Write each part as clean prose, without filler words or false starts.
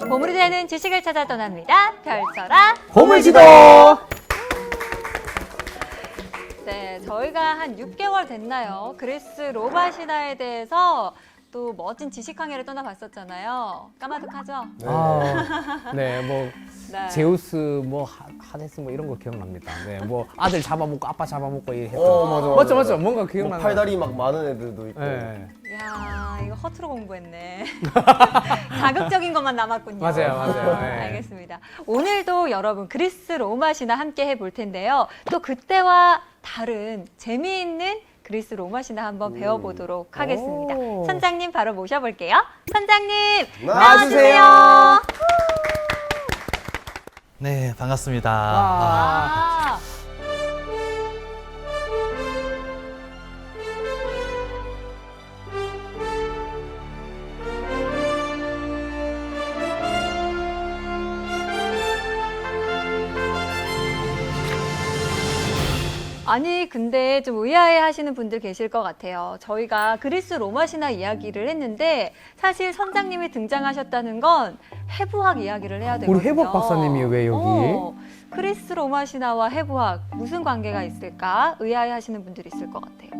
보물이 되는 지식을 찾아 떠납니다. 펼쳐라 보물지도! 네, 저희가 한 6개월 됐나요? 그리스 로마 신화에 대해서 또 멋진 지식 항해를 떠나봤었잖아요. 까마득하죠? 네, 뭐 네. 제우스, 뭐 하데스 뭐 이런 거 기억납니다. 네, 뭐 아들 잡아먹고 아빠 잡아먹고 했던. 맞아. 맞죠. 뭔가 뭐 기억나는. 팔다리 막 많은 애들도 있고. 네, 이야, 이거 허투루 공부했네. 자극적인 것만 남았군요. 맞아요. 네. 알겠습니다. 오늘도 여러분 그리스 로마 신화 함께 해볼 텐데요. 또 그때와 다른 재미있는 그리스 로마 신화 한번 배워보도록 하겠습니다. 오. 선장님 바로 모셔볼게요. 선장님 나와주세요. 나와주세요. 네, 반갑습니다. 아, 아니 근데 좀 의아해 하시는 분들 계실 것 같아요. 저희가 그리스 로마 신화 이야기를 했는데 사실 선장님이 등장하셨다는 건 해부학 이야기를 해야 되거든요. 우리 해부학 박사님이 왜 여기? 그리스 로마 신화와 해부학 무슨 관계가 있을까 의아해 하시는 분들이 있을 것 같아요.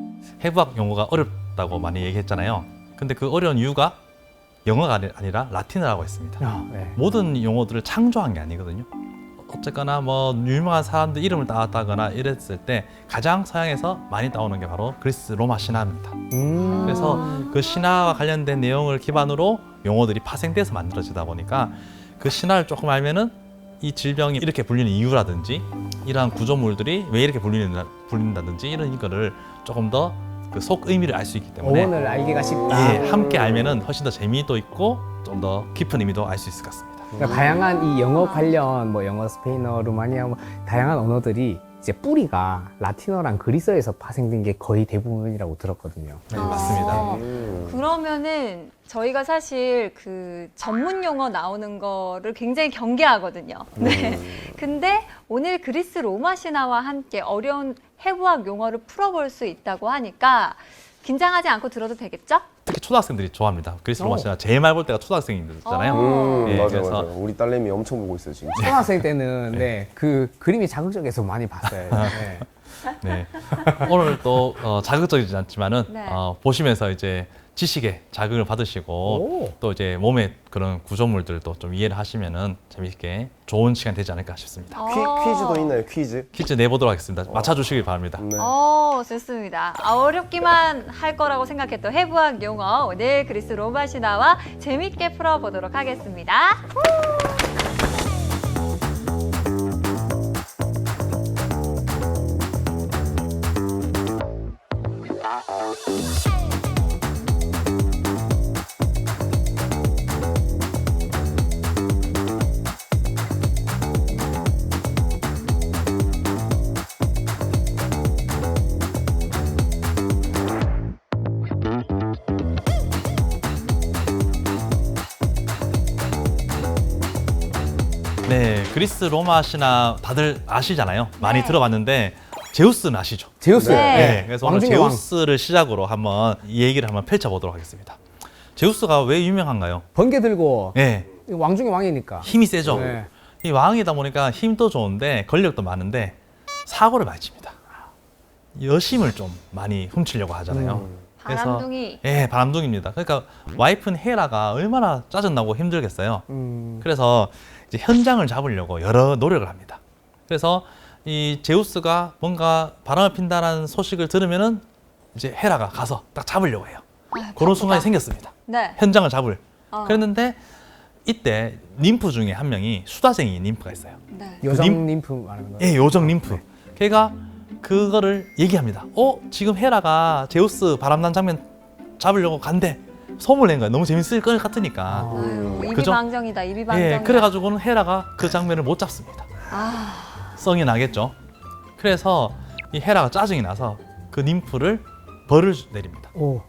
해부학 용어가 어렵다고 많이 얘기했잖아요. 근데 그 어려운 이유가 영어가 아니라 라틴어라고 했습니다. 네. 모든 용어들을 창조한 게 아니거든요. 어쨌거나 뭐 유명한 사람들 이름을 따왔다거나 이랬을 때 가장 서양에서 많이 따오는 게 바로 그리스 로마 신화입니다. 그래서 그 신화와 관련된 내용을 기반으로 용어들이 파생돼서 만들어지다 보니까 그 신화를 조금 알면은 이 질병이 이렇게 불리는 이유라든지 이러한 구조물들이 왜 이렇게 불린다든지 이런 거를 조금 더 그 속 의미를 알 수 있기 때문에 어원을 알기가 쉽다. 예, 함께 알면은 훨씬 더 재미도 있고 좀 더 깊은 의미도 알 수 있을 것 같습니다. 그러니까 다양한 이 영어 관련 뭐 영어, 스페인어, 루마니아 뭐 다양한 언어들이 이제 뿌리가 라틴어랑 그리스어에서 파생된 게 거의 대부분이라고 들었거든요. 네, 맞습니다. 그러면은 저희가 사실 그 전문 용어 나오는 거를 굉장히 경계하거든요. 네. 근데 오늘 그리스 로마 신화와 함께 어려운 해부학 용어를 풀어볼 수 있다고 하니까 긴장하지 않고 들어도 되겠죠? 특히 초등학생들이 좋아합니다. 그리스 로마 신화 제일 말 볼 때가 초등학생이잖아요. 예, 맞아. 그래서 우리 딸내미 엄청 보고 있어요, 지금. 초등학생 때는 네, 그 그림이 자극적이어서 많이 봤어요. 네. 네. 오늘 또 자극적이지 않지만은 네. 보시면서 이제 지식에 자극을 받으시고 오. 또 이제 몸의 그런 구조물들도 좀 이해를 하시면은 재미있게 좋은 시간 되지 않을까 싶습니다. 퀴즈도 있나요, 퀴즈? 퀴즈 내보도록 하겠습니다. 맞춰주시길 바랍니다. 네. 좋습니다. 어렵기만 할 거라고 생각했던 해부학 용어 오늘 그리스 로마 신화와 재밌게 풀어보도록 하겠습니다. 네, 그리스 로마 신화 다들 아시잖아요. 많이 네. 들어봤는데 제우스는 아시죠? 제우스. 네. 네, 그래서 오늘 왕중의 왕. 제우스를 시작으로 한번 이 얘기를 한번 펼쳐보도록 하겠습니다. 제우스가 왜 유명한가요? 번개 들고 네, 왕중의 왕이니까. 힘이 세죠. 네. 이 왕이다 보니까 힘도 좋은데 권력도 많은데 사고를 많이 칩니다. 여심을 좀 많이 훔치려고 하잖아요. 바람둥이. 예, 바람둥이입니다. 그러니까 와이프는 헤라가 얼마나 짜증나고 힘들겠어요. 그래서 이제 현장을 잡으려고 여러 노력을 합니다. 그래서 이 제우스가 뭔가 바람을 핀다는 소식을 들으면은 이제 헤라가 가서 딱 잡으려고 해요. 그런 순간이 생겼습니다. 네. 현장을 잡을. 어. 그랬는데 이때 님프 중에 한 명이 수다쟁이 님프가 있어요. 네. 여성 림프 말하는 거예요. 예, 요정 님프. 걔가 그거를 얘기합니다. 지금 헤라가 제우스 바람난 장면 잡으려고 간대. 소문을 낸 거야. 너무 재밌을 것 같으니까. 아유, 입이 그죠? 방정이다. 입이 방정이다. 예, 그래가지고는 헤라가 그 장면을 못 잡습니다. 성이 나겠죠. 그래서 이 헤라가 짜증이 나서 그 님프를 벌을 내립니다. 오.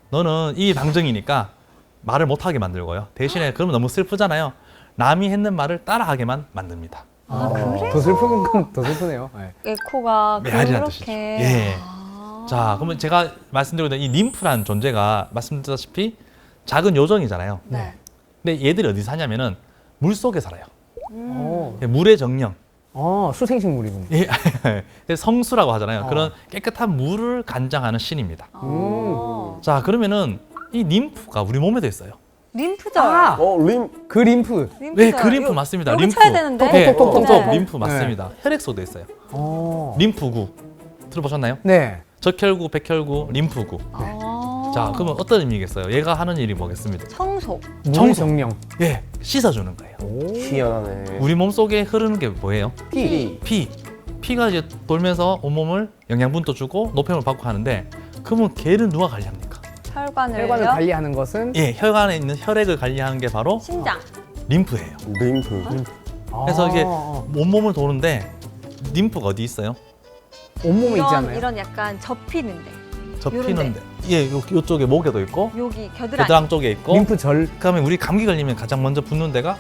너는 이 방정이니까 말을 못하게 만들고요. 대신에 그러면 너무 슬프잖아요. 남이 했는 말을 따라하게만 만듭니다. 그래? 더 슬픈 건 더 슬프네요. 네. 에코가 메아리란 뜻이죠. 그렇게. 예. 자, 그러면 제가 말씀드리고 있는 이 님프라는 존재가 말씀드렸다시피 작은 요정이잖아요. 네. 근데 얘들이 어디 사냐면은 물 속에 살아요. 어, 예, 물의 정령. 수생식물이군요. 예, 성수라고 하잖아요. 어. 그런 깨끗한 물을 간장하는 신입니다. 어. 자, 그러면은 이 림프가 우리 몸에도 있어요. 림프절. 아! 림. 그 림프. 네, 그 림프 맞습니다. 여기 림프. 쳐야 되는데. 네, 톡톡톡톡. 톡톡 림프 맞습니다. 혈액 속에 있어요. 어. 림프구 들어보셨나요? 네. 적혈구, 백혈구, 림프구. 아. 자, 그러면 어떤 의미겠어요? 얘가 하는 일이 뭐겠습니다? 청소. 물의 청소. 정령. 예, 씻어주는 거예요. 희한하네. 우리 몸 속에 흐르는 게 뭐예요? 피. 피가 이제 돌면서 온몸을 영양분도 주고 노폐물 받고 하는데, 그러면 걔를 누가 관리합니까? 혈관을요. 혈관을 관리하는 것은 예, 혈관에 있는 혈액을 관리하는 게 바로 심장. 림프예요. 림프. 그래서 이게 아, 온몸을 도는데 림프가 어디 있어요? 온몸에 이런 있잖아요. 이런 약간 접히는데. 접히는데, 예, 요쪽에 목에도 있고 여기 겨드랑이. 겨드랑 쪽에 있고. 림프절. 그다음에 우리 감기 걸리면 가장 먼저 붙는 데가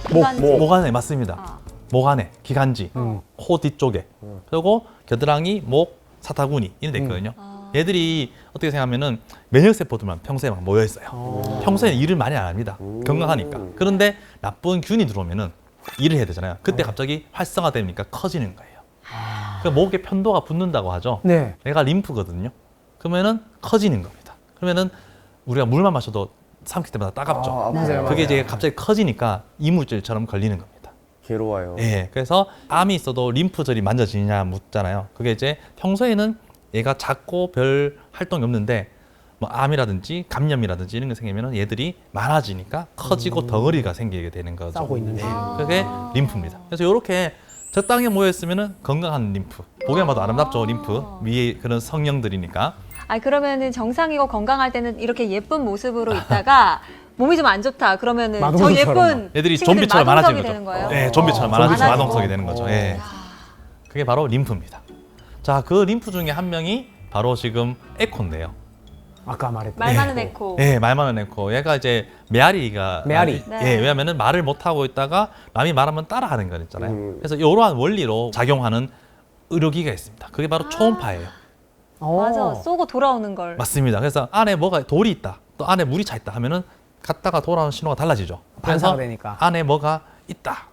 기관지. 목 안에 맞습니다. 아. 목 안에 기관지, 음. 코 뒤쪽에, 그리고 겨드랑이, 목, 사타구니 이런 데 있거든요. 아. 얘들이 어떻게 생각하면은 면역세포들만 평소에 막 모여 있어요. 평소에 일을 많이 안 합니다. 건강하니까. 그런데 나쁜 균이 들어오면은 일을 해야 되잖아요. 그때 갑자기 활성화되니까 커지는 거예요. 그 목에 편도가 붙는다고 하죠. 네. 얘가 림프거든요. 그러면은 커지는 겁니다. 그러면은 우리가 물만 마셔도 삼킬 때마다 따갑죠. 아, 맞아요. 그게 이제 갑자기 커지니까 이물질처럼 걸리는 겁니다. 괴로워요. 예, 그래서 암이 있어도 림프절이 만져지냐 묻잖아요. 그게 이제 평소에는 얘가 작고 별 활동이 없는데 뭐 암이라든지 감염이라든지 이런 게 생기면 얘들이 많아지니까 커지고 덩어리가 생기게 되는 거죠. 싸고 있는데. 그게 림프입니다. 그래서 이렇게 적당히 모여 있으면 건강한 림프. 보기만 봐도 아름답죠, 림프. 위에 그런 성형들이니까. 아 그러면은 정상이고 건강할 때는 이렇게 예쁜 모습으로 있다가 몸이 좀 안 좋다. 그러면은 저 마동석처럼. 예쁜 애들이 친구들이 좀비처럼 마동석이 많아지는 되는 거죠. 거예요? 네, 좀비처럼 아, 많아지고 좀비처럼. 마동석이 되는 거죠. 예. 그게 바로 림프입니다. 자, 그 림프 중에 한 명이 바로 지금 에코인데요. 아까 말했던. 말 많은 에코. 네, 말 많은 에코. 얘가 이제 메아리가. 메아리. 네. 예, 왜냐면은 말을 못 하고 있다가 남이 말하면 따라하는 거 있잖아요. 그래서 이러한 원리로 작용하는 의료기가 있습니다. 그게 바로 초음파예요. 맞아. 쏘고 돌아오는 걸. 맞습니다. 그래서 안에 뭐가 돌이 있다, 또 안에 물이 차 있다 하면은 갔다가 돌아오는 신호가 달라지죠. 그래서 반사가 되니까. 안에 뭐가 있다.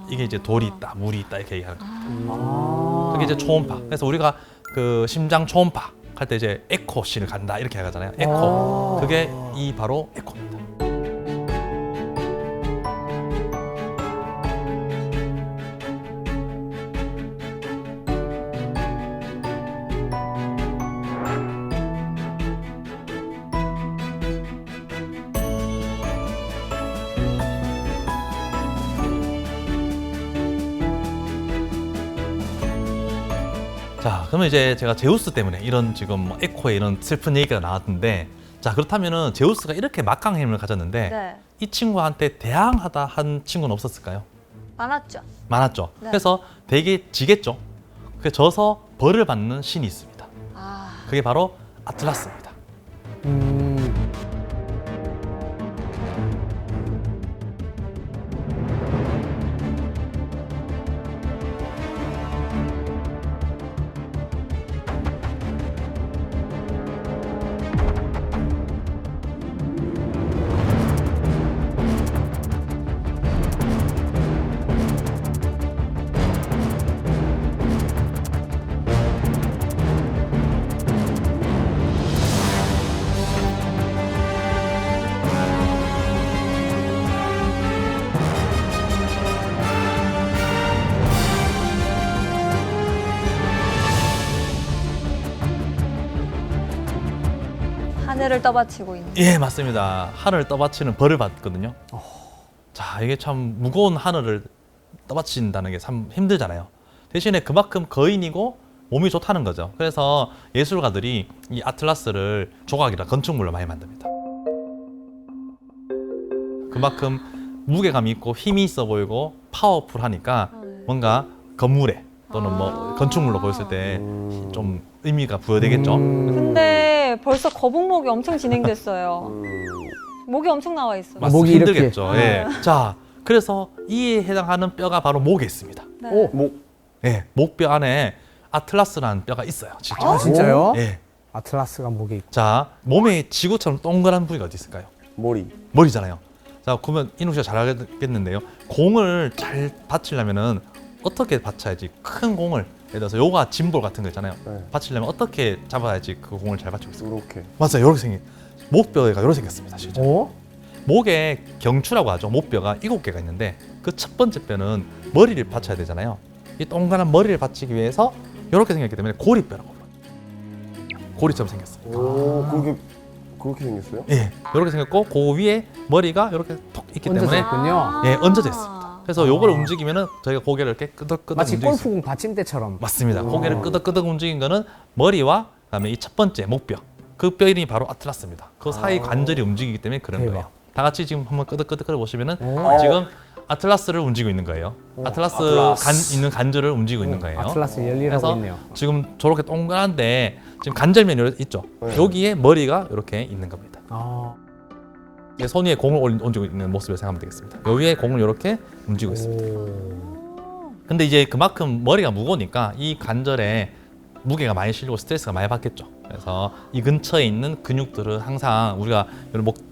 이게 이제 돌이 있다, 물이 있다 이렇게 얘기하는 거죠. 그게 이제 초음파. 그래서 우리가 그 심장 초음파 할 때 이제 에코실을 간다 이렇게 하잖아요. 에코. 그게 이 바로 에코입니다. 자, 그러면 이제 제가 제우스 때문에 이런 지금 뭐 에코에 이런 슬픈 얘기가 나왔는데, 자, 그렇다면은 제우스가 이렇게 막강한 힘을 가졌는데 네. 이 친구한테 대항하다 한 친구는 없었을까요? 많았죠. 많았죠. 네. 그래서 되게 지겠죠. 그 져서 벌을 받는 신이 있습니다. 아. 그게 바로 아틀라스입니다. 하늘을 떠받치고 있는. 예, 맞습니다. 하늘을 떠받치는 벌을 받거든요. 자, 이게 참 무거운 하늘을 떠받친다는 게 참 힘들잖아요. 대신에 그만큼 거인이고 몸이 좋다는 거죠. 그래서 예술가들이 이 아틀라스를 조각이라 건축물로 많이 만듭니다. 그만큼 무게감이 있고 힘이 있어 보이고 파워풀하니까 뭔가 건물에 또는 뭐 건축물로 보였을 때 좀 의미가 부여되겠죠. 근데 벌써 거북목이 엄청 진행됐어요. 목이 엄청 나와 있어. 맞- 목이 이렇게. 힘들겠죠. 예. 자, 그래서 이에 해당하는 뼈가 바로 목에 있습니다. 네. 오. 목. 예, 목뼈 안에 아틀라스라는 뼈가 있어요. 진짜. 아, 진짜요? 예. 아틀라스가 목에 있고. 자, 몸에 지구처럼 동그란 부위가 어디 있을까요? 머리. 머리잖아요. 자, 그러면 인욱 씨가 잘 알겠는데요. 공을 잘 받치려면은 어떻게 받쳐야지 큰 공을 예를 들어서 요가 짐볼 같은 거 있잖아요. 네. 받치려면 어떻게 잡아야지 그 공을 잘 받치고 있어요. 이렇게. 맞아요. 이렇게 생긴 목뼈가 이렇게 생겼습니다. 실제. 어? 목에 경추라고 하죠. 목뼈가 7개가 있는데 그 첫 번째 뼈는 머리를 받쳐야 되잖아요. 이 동그란 머리를 받치기 위해서 이렇게 생겼기 때문에 고리뼈라고 불러요. 고리처럼 생겼습니다. 오, 그렇게 생겼어요? 예, 이렇게 생겼고 그 위에 머리가 이렇게 톡 있기 얹어져 때문에 있군요. 예, 얹어져 있습니다. 그래서 요걸 움직이면은 저희가 고개를 이렇게 끄덕끄덕 마치 움직일 수 골프공 받침대처럼. 맞습니다. 고개를 끄덕끄덕 움직인 거는 머리와 그다음에 이 첫 번째 목뼈. 그 뼈 이름이 바로 아틀라스입니다. 그 사이 관절이 움직이기 때문에 그런 대박. 거예요. 다 같이 지금 한번 끄덕끄덕 보시면은 오. 지금 아틀라스를 움직이고 있는 거예요. 아틀라스 있는 관절을 움직이고 있는 거예요. 아틀라스 열리라고 그래서 있네요. 지금 저렇게 동그란데 지금 관절면이 있죠. 네. 여기에 머리가 이렇게 있는 겁니다. 아. 이제 손 위에 공을 얹고 있는 모습을 생각하면 되겠습니다. 요 위에 공을 이렇게 움직이고 있습니다. 오. 근데 이제 그만큼 머리가 무거우니까 이 관절에 무게가 많이 실리고 스트레스가 많이 받겠죠. 그래서 이 근처에 있는 근육들은 항상 우리가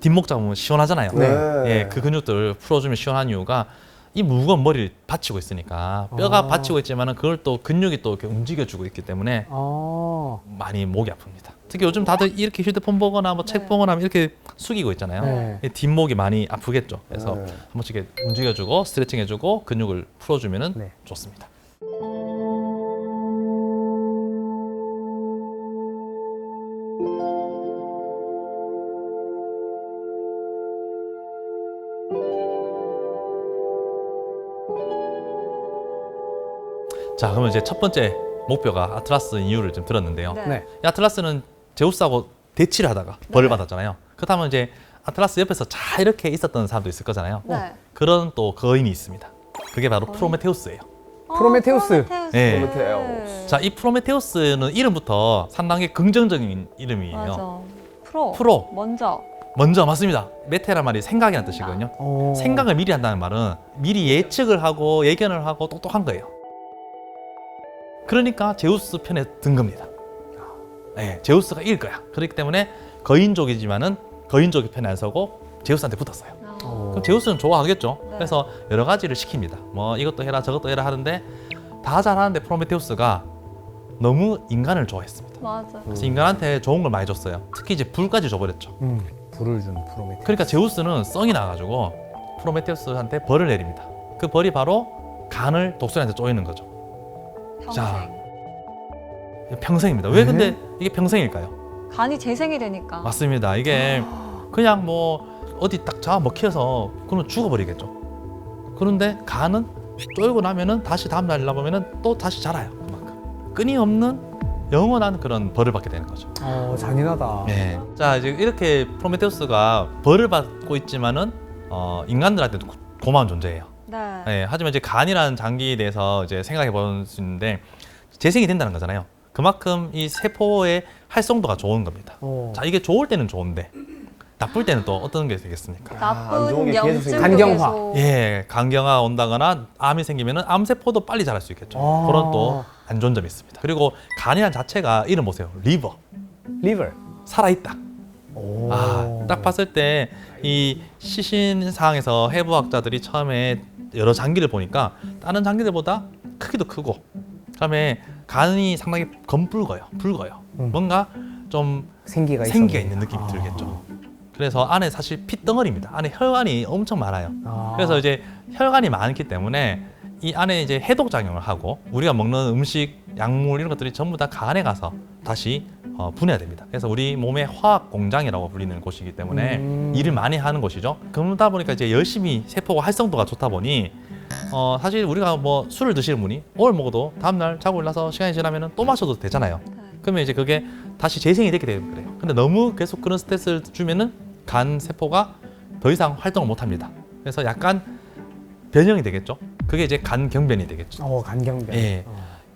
뒷목 잡으면 시원하잖아요. 네. 예, 그 근육들을 풀어주면 시원한 이유가 이 무거운 머리를 받치고 있으니까 뼈가 아. 받치고 있지만은 그걸 또 근육이 또 이렇게 움직여주고 있기 때문에 아. 많이 목이 아픕니다. 특히 요즘 다들 이렇게 휴대폰 보거나 뭐 책 보거나 하면 이렇게 숙이고 있잖아요. 네. 이 뒷목이 많이 아프겠죠. 그래서 네. 한 번씩 이렇게 움직여주고 스트레칭해주고 근육을 풀어주면은 네. 좋습니다. 자, 그러면 이제 첫 번째 목표가 아틀라스인 이유를 좀 들었는데요. 네. 네. 이 아틀라스는 제우스하고 대치를 하다가 벌을 받았잖아요. 그렇다면 이제 아틀라스 옆에서 잘 이렇게 있었던 사람도 있을 거잖아요. 네. 그런 또 거인이 있습니다. 그게 바로 프로메테우스예요. 프로메테우스. 네. 프로메테우스. 자, 이 프로메테우스는 이름부터 상당히 긍정적인 이름이에요. 맞아. 프로. 먼저. 맞습니다. 메테란 말이 생각이라는 뜻이거든요. 오. 생각을 미리 한다는 말은 미리 예측을 하고 예견을 하고 똑똑한 거예요. 그러니까 제우스 편에 든 겁니다. 네, 제우스가 이길 거야. 그렇기 때문에 거인족이지만은 거인족의 편에 안 서고 제우스한테 붙었어요. 오. 그럼 제우스는 좋아하겠죠. 네. 그래서 여러 가지를 시킵니다. 뭐 이것도 해라 저것도 해라 하는데 다 잘하는데 프로메테우스가 너무 인간을 좋아했습니다. 맞아. 그래서 인간한테 좋은 걸 많이 줬어요. 특히 이제 불까지 줘버렸죠. 불을 준 프로메테우스. 그러니까 제우스는 썽이 나가지고 프로메테우스한테 벌을 내립니다. 그 벌이 바로 간을 독수리한테 쪼이는 거죠. 자, 평생입니다. 왜 근데 이게 평생일까요? 간이 재생이 되니까. 맞습니다. 이게 그냥 뭐 어디 딱 잡아 먹혀서 그는 죽어버리겠죠. 그런데 간은 쪼이고 나면은 다시 다음날 나보면은 또 다시 자라요. 그만큼 끊임없는 영원한 그런 벌을 받게 되는 거죠. 잔인하다. 네. 자, 이제 이렇게 프로메테우스가 벌을 받고 있지만은 인간들한테도 고마운 존재예요. 네. 네, 하지만 이제 간이라는 장기에 대해서 이제 생각해 볼 수 있는데 재생이 된다는 거잖아요. 그만큼 이 세포의 활성도가 좋은 겁니다. 자, 이게 좋을 때는 좋은데 나쁠 때는 또 어떤 게 되겠습니까? 안 좋은 나쁜 게 계속 염증도 생기죠. 간경화. 계속. 예, 간경화가 온다거나 암이 생기면은 암 세포도 빨리 자랄 수 있겠죠. 아. 그런 또 안 좋은 점이 있습니다. 그리고 간이란 자체가 이름 보세요. 리버. 리버. 살아있다. 오. 딱 봤을 때 이 시신상에서 해부학자들이 처음에 여러 장기를 보니까 다른 장기들보다 크기도 크고 그다음에 간이 상당히 검붉어요. 붉어요. 뭔가 좀 생기가 있는 느낌이 들겠죠. 그래서 안에 사실 핏덩어리입니다. 안에 혈관이 엄청 많아요. 그래서 이제 혈관이 많기 때문에 이 안에 이제 해독 작용을 하고 우리가 먹는 음식, 약물 이런 것들이 전부 다 간에 가서 다시 분해가 됩니다. 그래서 우리 몸의 화학 공장이라고 불리는 곳이기 때문에 일을 많이 하는 곳이죠. 그러다 보니까 이제 열심히 세포가 활성도가 좋다 보니 사실 우리가 뭐 술을 드시는 분이 오늘 먹어도 다음날 자고 일어나서 시간이 지나면 또 마셔도 되잖아요. 그러면 이제 그게 다시 재생이 되게 되는 거예요. 근데 너무 계속 그런 스트레스를 주면은 간 세포가 더 이상 활동을 못 합니다. 그래서 약간 변형이 되겠죠. 그게 이제 간경변이 되겠죠. 간경변. 예.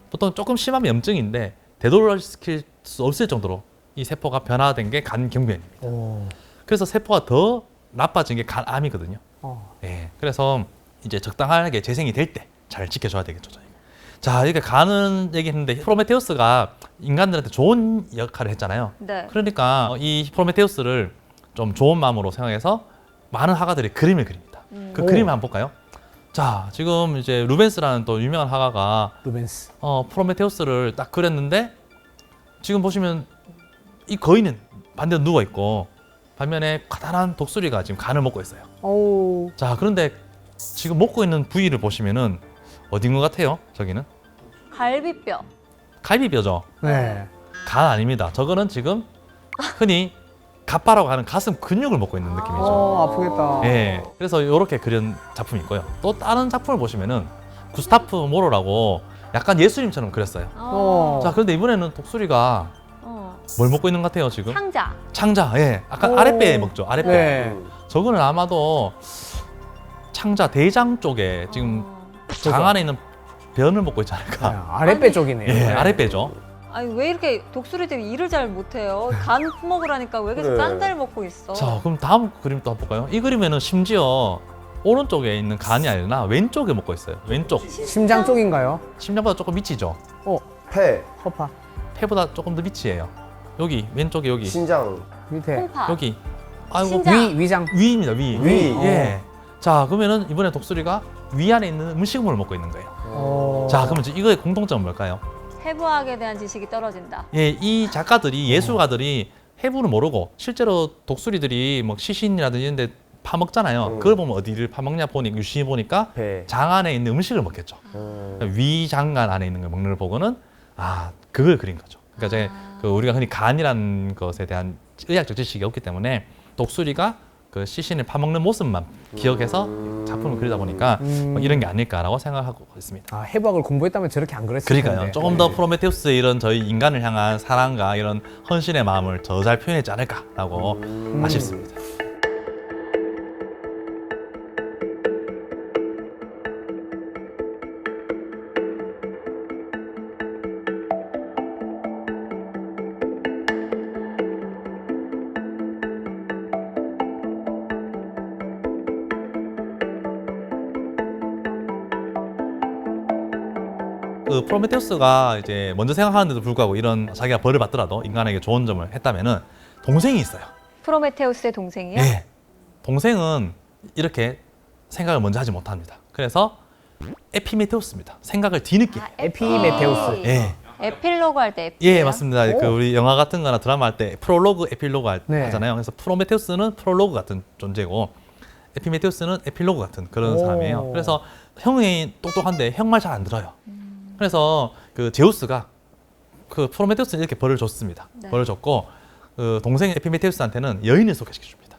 보통 조금 심하면 염증인데 되돌아시킬 수 없을 정도로 이 세포가 변화된 게 간경변입니다. 그래서 세포가 더 나빠진 게 간암이거든요. 예. 그래서 이제 적당하게 재생이 될 때 잘 지켜줘야 되겠죠, 저희가. 자, 이렇게 간은 얘기했는데 프로메테우스가 인간들한테 좋은 역할을 했잖아요. 네. 그러니까 이 프로메테우스를 좀 좋은 마음으로 생각해서 많은 화가들이 그림을 그립니다. 그 오. 그림을 한번 볼까요? 자, 지금 이제 루벤스라는 또 유명한 화가가 루벤스. 프로메테우스를 딱 그렸는데 지금 보시면 이 거인은 반대로 누워 있고 반면에 커다란 독수리가 지금 간을 먹고 있어요. 오. 자, 그런데 지금 먹고 있는 부위를 보시면은 어딘 것 같아요? 저기는 갈비뼈. 갈비뼈죠. 네. 간 아닙니다. 저거는 지금 흔히 갑바라고 하는 가슴 근육을 먹고 있는 느낌이죠. 아프겠다. 예, 그래서 이렇게 그린 작품이 있고요. 또 다른 작품을 보시면은 구스타프 모로라고 약간 예수님처럼 그렸어요. 자, 그런데 이번에는 독수리가 뭘 먹고 있는 것 같아요, 지금? 상자. 창자, 예, 아까 오. 아랫배 먹죠, 아랫배. 네. 저거는 아마도 창자 대장 쪽에 지금 장 안에 있는 변을 먹고 있지 않을까. 네, 아랫배 쪽이네요. 예, 네. 아랫배죠. 아니 왜 이렇게 독수리들이 일을 잘 못해요? 간 먹으라니까 왜 계속 그래. 딴 데를 먹고 있어? 자, 그럼 다음 그림 또 한번 볼까요? 이 그림에는 심지어 오른쪽에 있는 간이 아니라 왼쪽에 먹고 있어요. 왼쪽. 심장 쪽인가요? 심장보다 조금 밑이죠. 폐, 허파. 폐보다 조금 더 밑이에요. 여기 왼쪽에 여기 신장, 밑에. 콩파. 여기. 아이고 신장. 위장. 위입니다. 위. 위. 예. 자, 그러면은 이번에 독수리가 위 안에 있는 음식물을 먹고 있는 거예요. 자, 그러면 이제 이거의 공통점은 뭘까요? 해부학에 대한 지식이 떨어진다. 예, 이 작가들이 예술가들이 해부를 모르고 실제로 독수리들이 뭐 시신이라든지 이런 데 파먹잖아요. 그걸 보면 어디를 파먹냐 보니 유심히 보니까 배. 장 안에 있는 음식을 먹겠죠. 위장관 안에 있는 걸 먹는 걸 보고는 아, 그걸 그린 거죠. 그러니까 이제 그 우리가 흔히 간이라는 것에 대한 의학적 지식이 없기 때문에 독수리가 그 시신을 파먹는 모습만 기억해서 작품을 그리다 보니까 뭐 이런 게 아닐까라고 생각하고 있습니다. 아, 해부학을 공부했다면 저렇게 안 그랬을 그러니까요. 텐데. 조금 더 프로메테우스의 이런 저희 인간을 향한 사랑과 이런 헌신의 마음을 더 잘 표현했지 않을까라고 아쉽습니다. 그 프로메테우스가 이제 먼저 생각하는데도 불구하고 이런 자기가 벌을 받더라도 인간에게 좋은 점을 했다면은 동생이 있어요. 프로메테우스의 동생이요? 예. 동생은 이렇게 생각을 먼저 하지 못합니다. 그래서 에피메테우스입니다. 생각을 뒤늦게. 에피메테우스. 예. 에필로그 할 때 에피. 예, 맞습니다. 오. 그 우리 영화 같은 거나 드라마 할 때 프롤로그, 에필로그 네. 하잖아요. 그래서 프로메테우스는 프롤로그 같은 존재고 에피메테우스는 에필로그 같은 그런 오. 사람이에요. 그래서 형이 똑똑한데 형 말 잘 안 들어요. 그래서 그 제우스가 그 프로메테우스는 이렇게 벌을 줬습니다. 네. 벌을 줬고 그 동생 에피메테우스한테는 여인을 소개시켜 줍니다.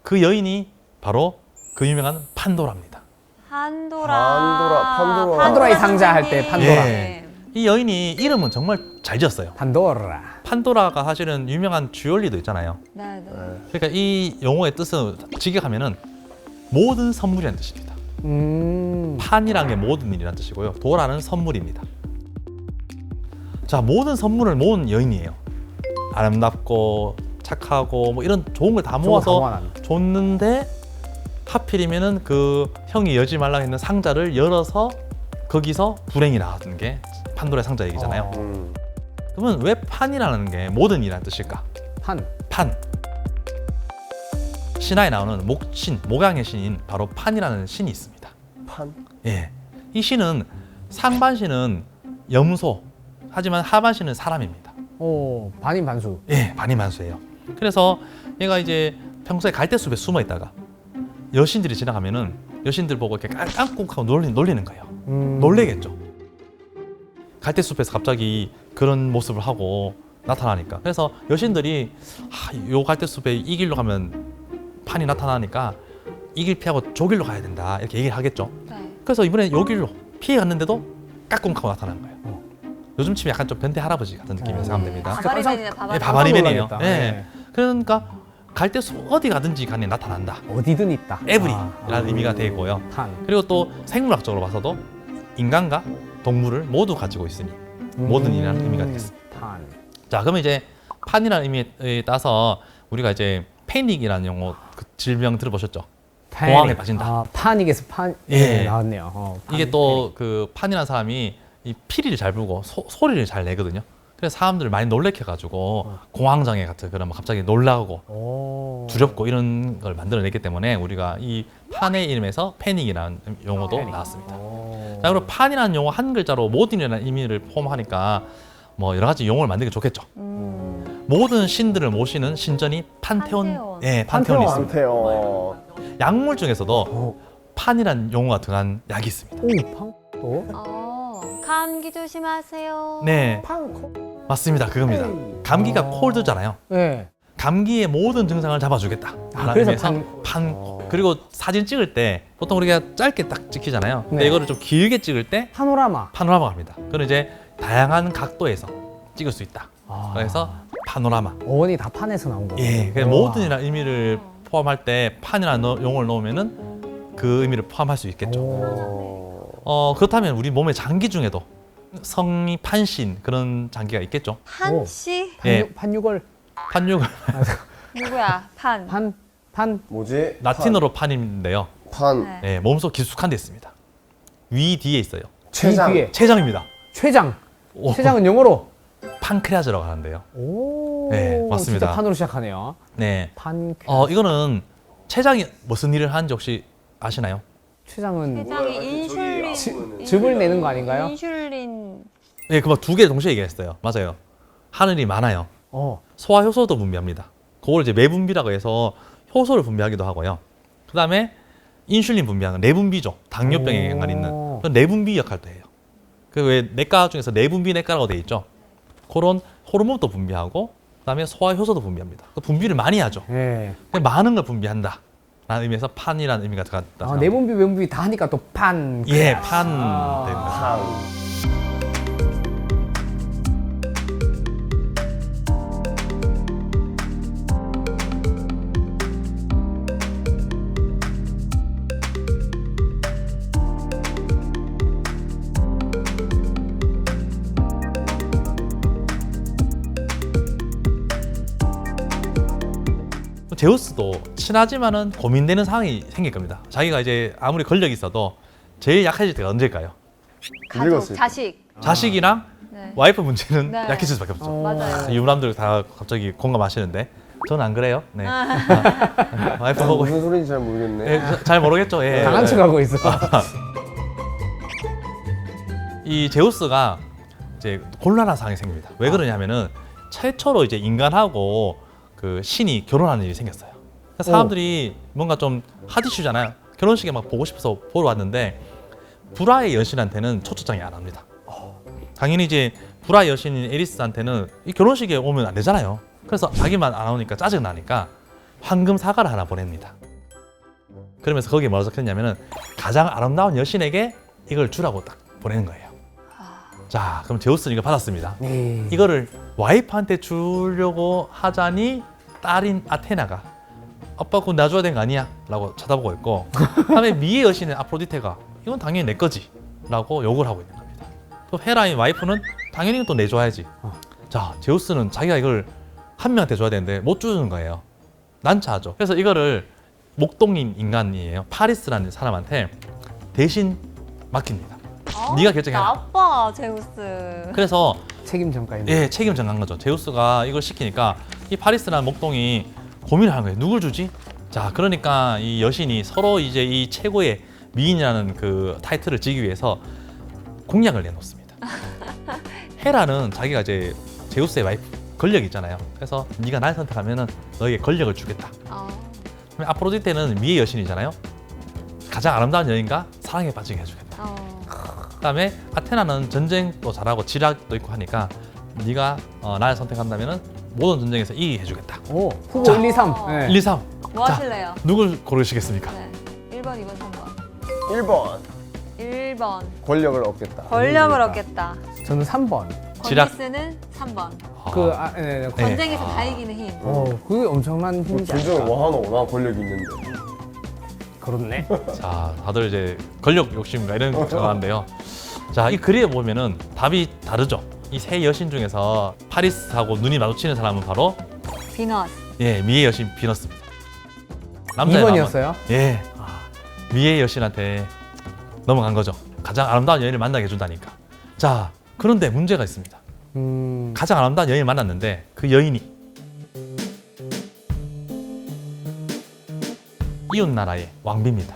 그 여인이 바로 그 유명한 판도라입니다. 판도라. 판도라의 상자 할 때 판도라. 예. 이 여인이 이름은 정말 잘 지었어요. 판도라. 판도라가 사실은 유명한 주얼리도 있잖아요. 네. 그러니까 이 용어의 뜻은 직역하면은 모든 선물이라는 뜻입니다. 판이라는 게 모든 일이라는 뜻이고요. 도라는 선물입니다. 자, 모든 선물을 모은 여인이에요. 아름답고 착하고 뭐 이런 좋은 걸 다 모아서 줬는데 하필이면은 그 형이 열지 말라고 했는 상자를 열어서 거기서 불행이 나왔던 게 판도라의 상자 얘기잖아요. 그러면 왜 판이라는 게 모든 일이라는 뜻일까? 판. 신화에 나오는 목신, 목양의 신인 바로 판이라는 신이 있습니다. 판? 예. 이 신은 상반신은 염소, 하지만 하반신은 사람입니다. 오, 반인 반수. 예, 반인반수예요. 그래서 얘가 이제 평소에 갈대숲에 숨어 있다가 여신들이 지나가면은 여신들 보고 이렇게 깡꽁하고 놀리는 거예요. 놀래겠죠. 갈대숲에서 갑자기 그런 모습을 하고 나타나니까. 그래서 여신들이 요 갈대숲에 이 길로 가면 판이 나타나니까 이 길 피하고 저 길로 가야 된다 이렇게 얘기를 하겠죠. 네. 그래서 이번에 요 길로 피해 갔는데도 까꿍하고 나타난 거예요. 요즘 치면 약간 좀 변태 할아버지 같은 느낌이 생각하면 됩니다. 바바리맨이네, 예, 바바리맨. 바바리맨이에요. 깜짝 예. 놀라겠다. 그러니까 갈대숲 어디 가든지 간에 나타난다. 어디든 있다. 에브리라는 의미가 되고요. 판. 그리고 또 생물학적으로 봐서도 인간과 동물을 모두 가지고 있으니 모든 일이라는 의미가 되겠습니다. 판. 자, 그러면 이제 판이라는 의미에 따라서 우리가 이제 패닉이라는 용어 그 질병 들어보셨죠? 공황에 빠진다. 아, 파닉에서 판. 예. 예, 나왔네요. 이게 또 그 판이라는 사람이 이 피리를 잘 불고 소리를 잘 내거든요. 그래서 사람들을 많이 놀래켜가지고 공황장애 같은 그런 뭐 갑자기 놀라고 오. 두렵고 이런 걸 만들어냈기 때문에 우리가 이 판의 이름에서 패닉이라는 용어도 패닉. 나왔습니다. 오. 자, 그리고 판이라는 용어 한 글자로 모든이라는 의미를 포함하니까 뭐 여러 가지 용어를 만들기 좋겠죠. 모든 신들을 모시는 신전이 판테온, 판테온. 예, 판테온이 판테온. 있습니다. 한테요. 약물 중에서도 오. 판이라는 용어가 들어간 약이 있습니다. 오, 팡? 또? 감기 조심하세요. 네, 팡? 맞습니다. 그겁니다. 감기가 어. 콜드잖아요. 네. 감기의 모든 증상을 잡아주겠다. 아, 그래서 판. 그리고 사진 찍을 때 보통 우리가 짧게 딱 찍히잖아요. 근데 네. 이거를 좀 길게 찍을 때 파노라마. 파노라마가 합니다. 그럼 이제 다양한 각도에서 찍을 수 있다. 아. 그래서 파노라마. 어원이 다 판에서 나온 거. 예, 그래서 모든이라는 의미를 포함할 때 판이라는 용어를 넣으면은 그 의미를 포함할 수 있겠죠. 그렇다면 우리 몸의 장기 중에도 성이 판신 그런 장기가 있겠죠. 판씨 예. 판유걸. 판육을 누구야? 판. 뭐지? 라틴어로 판인데요. 판. 네. 예, 몸속 깊숙한 데 있습니다. 위 뒤에 있어요. 췌장. 이 뒤에. 췌장입니다. 췌장. 오, 췌장은 영어로. 판크레아즈라고 하는데요. 오. 네, 맞습니다. 진짜 판으로 시작하네요. 네, 판. 이거는 췌장이 무슨 일을 하는지 혹시 아시나요? 췌장은 세상에 인슐린. 즙을 내는 거 아닌가요? 인슐린. 네, 그막 두 개 동시에 얘기했어요. 맞아요. 하늘이 많아요. 소화 효소도 분비합니다. 그걸 이제 매분비라고 해서 효소를 분비하기도 하고요. 그다음에 인슐린 분비하는 내분비죠. 당뇨병에 연관 있는 그런 내분비 역할도 해요. 그 왜 내과 중에서 내분비 내과라고 돼 있죠. 그런 호르몬도 분비하고 그다음에 소화 효소도 분비합니다. 그 분비를 많이 하죠. 예. 많은 걸 분비한다. 라는 의미에서 판이라는 의미가 들어갔다. 아, 내분비, 외분비 다 하니까 또 판. 예, 판 아. 됩니다. 판. 제우스도 친하지만은 고민되는 상황이 생길 겁니다. 자기가 이제 아무리 권력이 있어도 제일 약해질 때가 언제일까요? 가족, 늙었을 때. 자식. 자식이랑 네. 와이프 문제는 네. 약해질 수밖에 없죠. 맞아요. 유부남들 다 갑자기 공감하시는데 저는 안 그래요. 네. 와이프 보고 무슨 소리인지 잘 모르겠네. 예, 잘 모르겠죠. 예. 강한 척하고 있어. 이 제우스가 이제 곤란한 상황이 생깁니다. 왜 그러냐면은 최초로 이제 인간하고 그 신이 결혼하는 일이 생겼어요. 그래서 사람들이 뭔가 좀 핫이슈잖아요. 결혼식에 막 보고 싶어서 보러 왔는데 불화의 여신한테는 초청장이 안 합니다. 당연히 이제 불화의 여신인 에리스한테는 이 결혼식에 오면 안 되잖아요. 그래서 자기만 안 오니까 짜증 나니까 황금 사과를 하나 보냅니다. 그러면서 거기에 뭐라 적혔냐면은 가장 아름다운 여신에게 이걸 주라고 딱 보내는 거예요. 자, 그럼 제우스는 이걸 받았습니다. 네. 이거를 와이프한테 주려고 하자니 딸인 아테나가 아빠 그거 놔줘야 되는 거 아니야? 라고 쳐다보고 있고 다음에 미의 여신인 아프로디테가 이건 당연히 내 거지 라고 욕을 하고 있는 겁니다. 또 헤라인 와이프는 당연히 또 내줘야지. 자, 제우스는 자기가 이걸 한 명한테 줘야 되는데 못 주는 거예요. 난처하죠. 그래서 이거를 목동인 인간이에요. 파리스라는 사람한테 대신 맡깁니다. 네가 결정해라. 나빠 제우스. 그래서 책임 전가인. 예, 책임 전가한 거죠. 제우스가 이걸 시키니까 이 파리스라는 목동이 고민을 하는 거예요. 누굴 주지? 자, 그러니까 이 여신이 서로 이제 이 최고의 미인이라는 그 타이틀을 지기 위해서 공약을 내놓습니다. 헤라는 자기가 이제 제우스의 와이프 권력이 있잖아요. 그래서 네가 날 선택하면은 너에게 권력을 주겠다. 그럼 아프로디테는 미의 여신이잖아요. 가장 아름다운 여인과 사랑에 빠지게 해주겠다. 그다음에 아테나는 전쟁도 잘하고 지략도 있고 하니까 네가 나를 선택한다면은 모든 전쟁에서 이기게 해주겠다. 오, 후보 자. 1, 2, 3. 어. 네. 1, 2, 3. 뭐 자, 하실래요? 누굴 고르시겠습니까? 네. 1번, 2번, 3번. 1번. 1번. 권력을 얻겠다. 권력을 얻겠다. 저는 3번. 지략. 건디스는 3번. 그, 네. 전쟁에서 다 이기는 힘. 그게 엄청난 힘이지 둘 중에 않을까? 뭐 하노? 나 권력이 있는데. 그렇네. 자, 다들 이제 권력 욕심과 이런 거 좋아하는데요. 자, 이 글에 보면은 답이 다르죠. 이 세 여신 중에서 파리스하고 눈이 마주치는 사람은 바로 비너스. 예, 미의 여신 비너스입니다. 남자의 마음은 2번이었어요? 예, 미의 여신한테 넘어간 거죠. 가장 아름다운 여인을 만나게 해준다니까. 자, 그런데 문제가 있습니다. 가장 아름다운 여인을 만났는데 그 여인이 이웃 나라의 왕비입니다.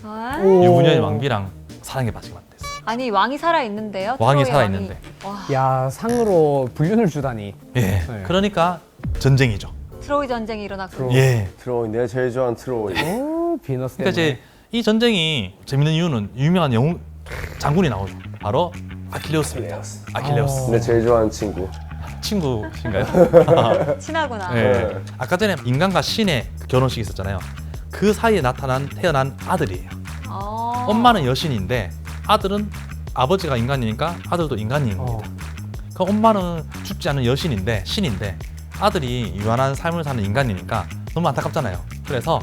아? 오. 유부녀의 왕비랑 사랑에 빠지게 됐어요. 아니 왕이 살아 있는데요? 왕이 트로이의 살아 있는데. 와, 야, 상으로 불륜을 주다니. 예. 네. 그러니까 전쟁이죠. 트로이 전쟁이 일어났고. 예. 트로이, 내가 제일 좋아하는 트로이. 오, 비너스 그러니까 때문에. 이제 이 전쟁이 재밌는 이유는 유명한 영웅 장군이 나오죠. 바로 아킬레우스입니다. 아킬레우스. 내가 제일 좋아하는 친구. 친구신가요? 친하구나. 예. 아까 전에 인간과 신의 결혼식이 있었잖아요. 그 사이에 태어난 아들이에요. 어. 엄마는 여신인데 아들은 아버지가 인간이니까 아들도 인간입니다. 어. 그 엄마는 죽지 않은 여신인데 신인데 아들이 유한한 삶을 사는 인간이니까 너무 안타깝잖아요. 그래서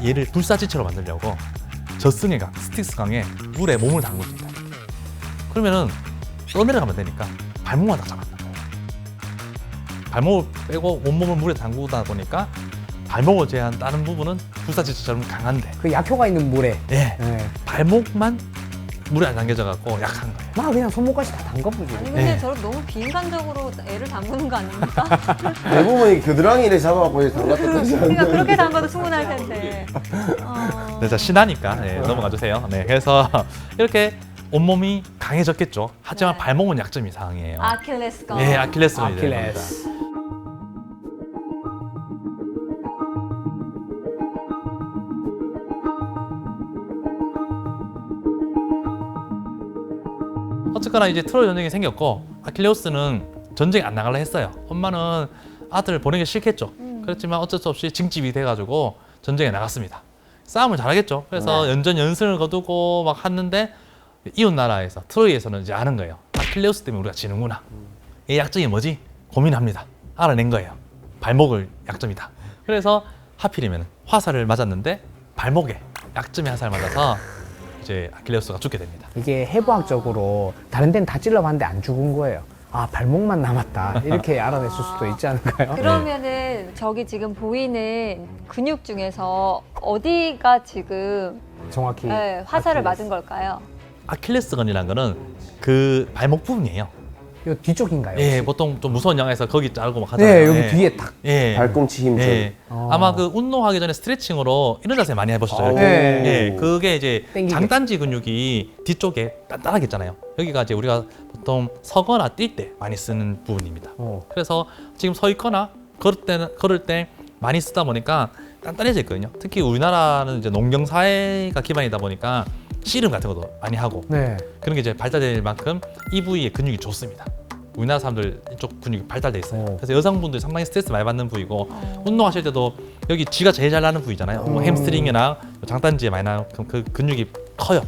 얘를 불사지체로 만들려고 저승의 강, 스틱스 강에 물에 몸을 담굽니다. 그러면은 떠내려가면 되니까 발목만 딱 잡았는 거예요. 발목을 빼고 온몸을 물에 담그다 보니까 발목을 제한 다른 부분은 불사지체처럼 강한데 그 약효가 있는 물에. 예, 네. 발목만 물에 안 담겨져 갖고 약한 거예요. 막 그냥 손목까지 다 담가보지. 아니 근데 네. 저런 너무 비인간적으로 애를 담그는 거 아닙니까? 대부분 이 겨드랑이를 잡아갖고 이렇게 담갔다지 그러니까 않나? 그렇게 담가도 충분할 텐데. 네, 자 신하니까 네, 넘어가 주세요. 네, 그래서 이렇게 온몸이 강해졌겠죠. 하지만 네. 발목은 약점이 상해요. 아킬레스건. 네, 아킬레스건이 되는 겁니다. 아킬레스. 어쨌거나 이제 트로이 전쟁이 생겼고 아킬레우스는 전쟁에 안 나가려 했어요. 엄마는 아들 보내기 싫겠죠. 그렇지만 어쩔 수 없이 징집이 돼가지고 전쟁에 나갔습니다. 싸움을 잘하겠죠. 그래서 연전연승을 거두고 막 했는데 이웃 나라에서 트로이에서는 이제 아는 거예요. 아킬레우스 때문에 우리가 지는구나. 이 약점이 뭐지? 고민합니다. 알아낸 거예요. 발목을 약점이다. 그래서 하필이면 화살을 맞았는데 발목에 약점이 화살을 맞아서 이제 아킬레우스가 죽게 됩니다. 이게 해부학적으로 다른 데는 다 찔러봤는데 안 죽은 거예요. 아, 발목만 남았다. 이렇게 알아냈을 수도 있지 않을까요? 그러면은 저기 지금 보이는 근육 중에서 어디가 지금 정확히. 네, 화살을 아킬레스. 맞은 걸까요? 아킬레스건이라는 거는 그 발목 부분이에요. 이 뒤쪽인가요? 예, 혹시? 보통 좀 무서운 영화에서 거기 자르고 막 하잖아요. 네, 여기 예. 뒤에 딱. 예. 발꿈치 힘 좀. 예. 어. 아마 그 운동하기 전에 스트레칭으로 이런 자세 많이 해보셨죠? 아우. 네. 예, 그게 이제 땡기게. 장단지 근육이 뒤쪽에 단단하게 있잖아요. 여기가 이제 우리가 보통 서거나 뛸 때 많이 쓰는 부분입니다. 어. 그래서 지금 서 있거나 걸을 때 많이 쓰다 보니까 단단해져 있거든요. 특히 우리나라는 이제 농경 사회가 기반이다 보니까 씨름 같은 것도 많이 하고 네. 그런 게 이제 발달될 만큼 이 부위의 근육이 좋습니다. 우리나라 사람들 이쪽 근육이 발달돼 있어요. 오. 그래서 여성분들이 상당히 스트레스 많이 받는 부위고 운동하실 때도 여기 쥐가 제일 잘 나는 부위잖아요. 뭐 햄스트링이나 장단지에 많이 나는 그 근육이 커요.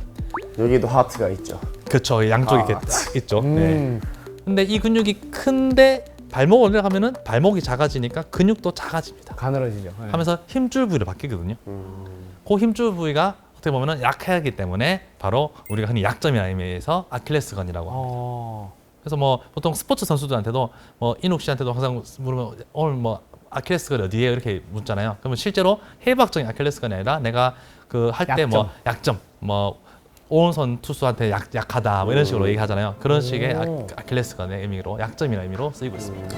여기도 하트가 있죠. 그렇죠. 양쪽에 아, 이렇게 딱 있죠. 네. 음. 근데 이 근육이 큰데 발목을 올라가면은 발목이 작아지니까 근육도 작아집니다. 가늘어지죠. 네. 하면서 힘줄 부위로 바뀌거든요. 그 힘줄 부위가 어떻게 보면은 약하기 때문에 바로 우리가 흔히 약점이라는 의미에서 아킬레스건이라고 합니다. 어. 그래서 뭐 보통 스포츠 선수들한테도 뭐 인욱 씨한테도 항상 물으면 오늘 뭐 아킬레스건 어디에 이렇게 묻잖아요. 그러면 실제로 해부학적인 아킬레스건이 아니라 내가 그 할 때 뭐 약점 뭐 오른손 투수한테 약하다 뭐 이런 식으로 얘기하잖아요. 그런 식의 오. 아킬레스건의 의미로 약점이라는 의미로 쓰이고 있습니다.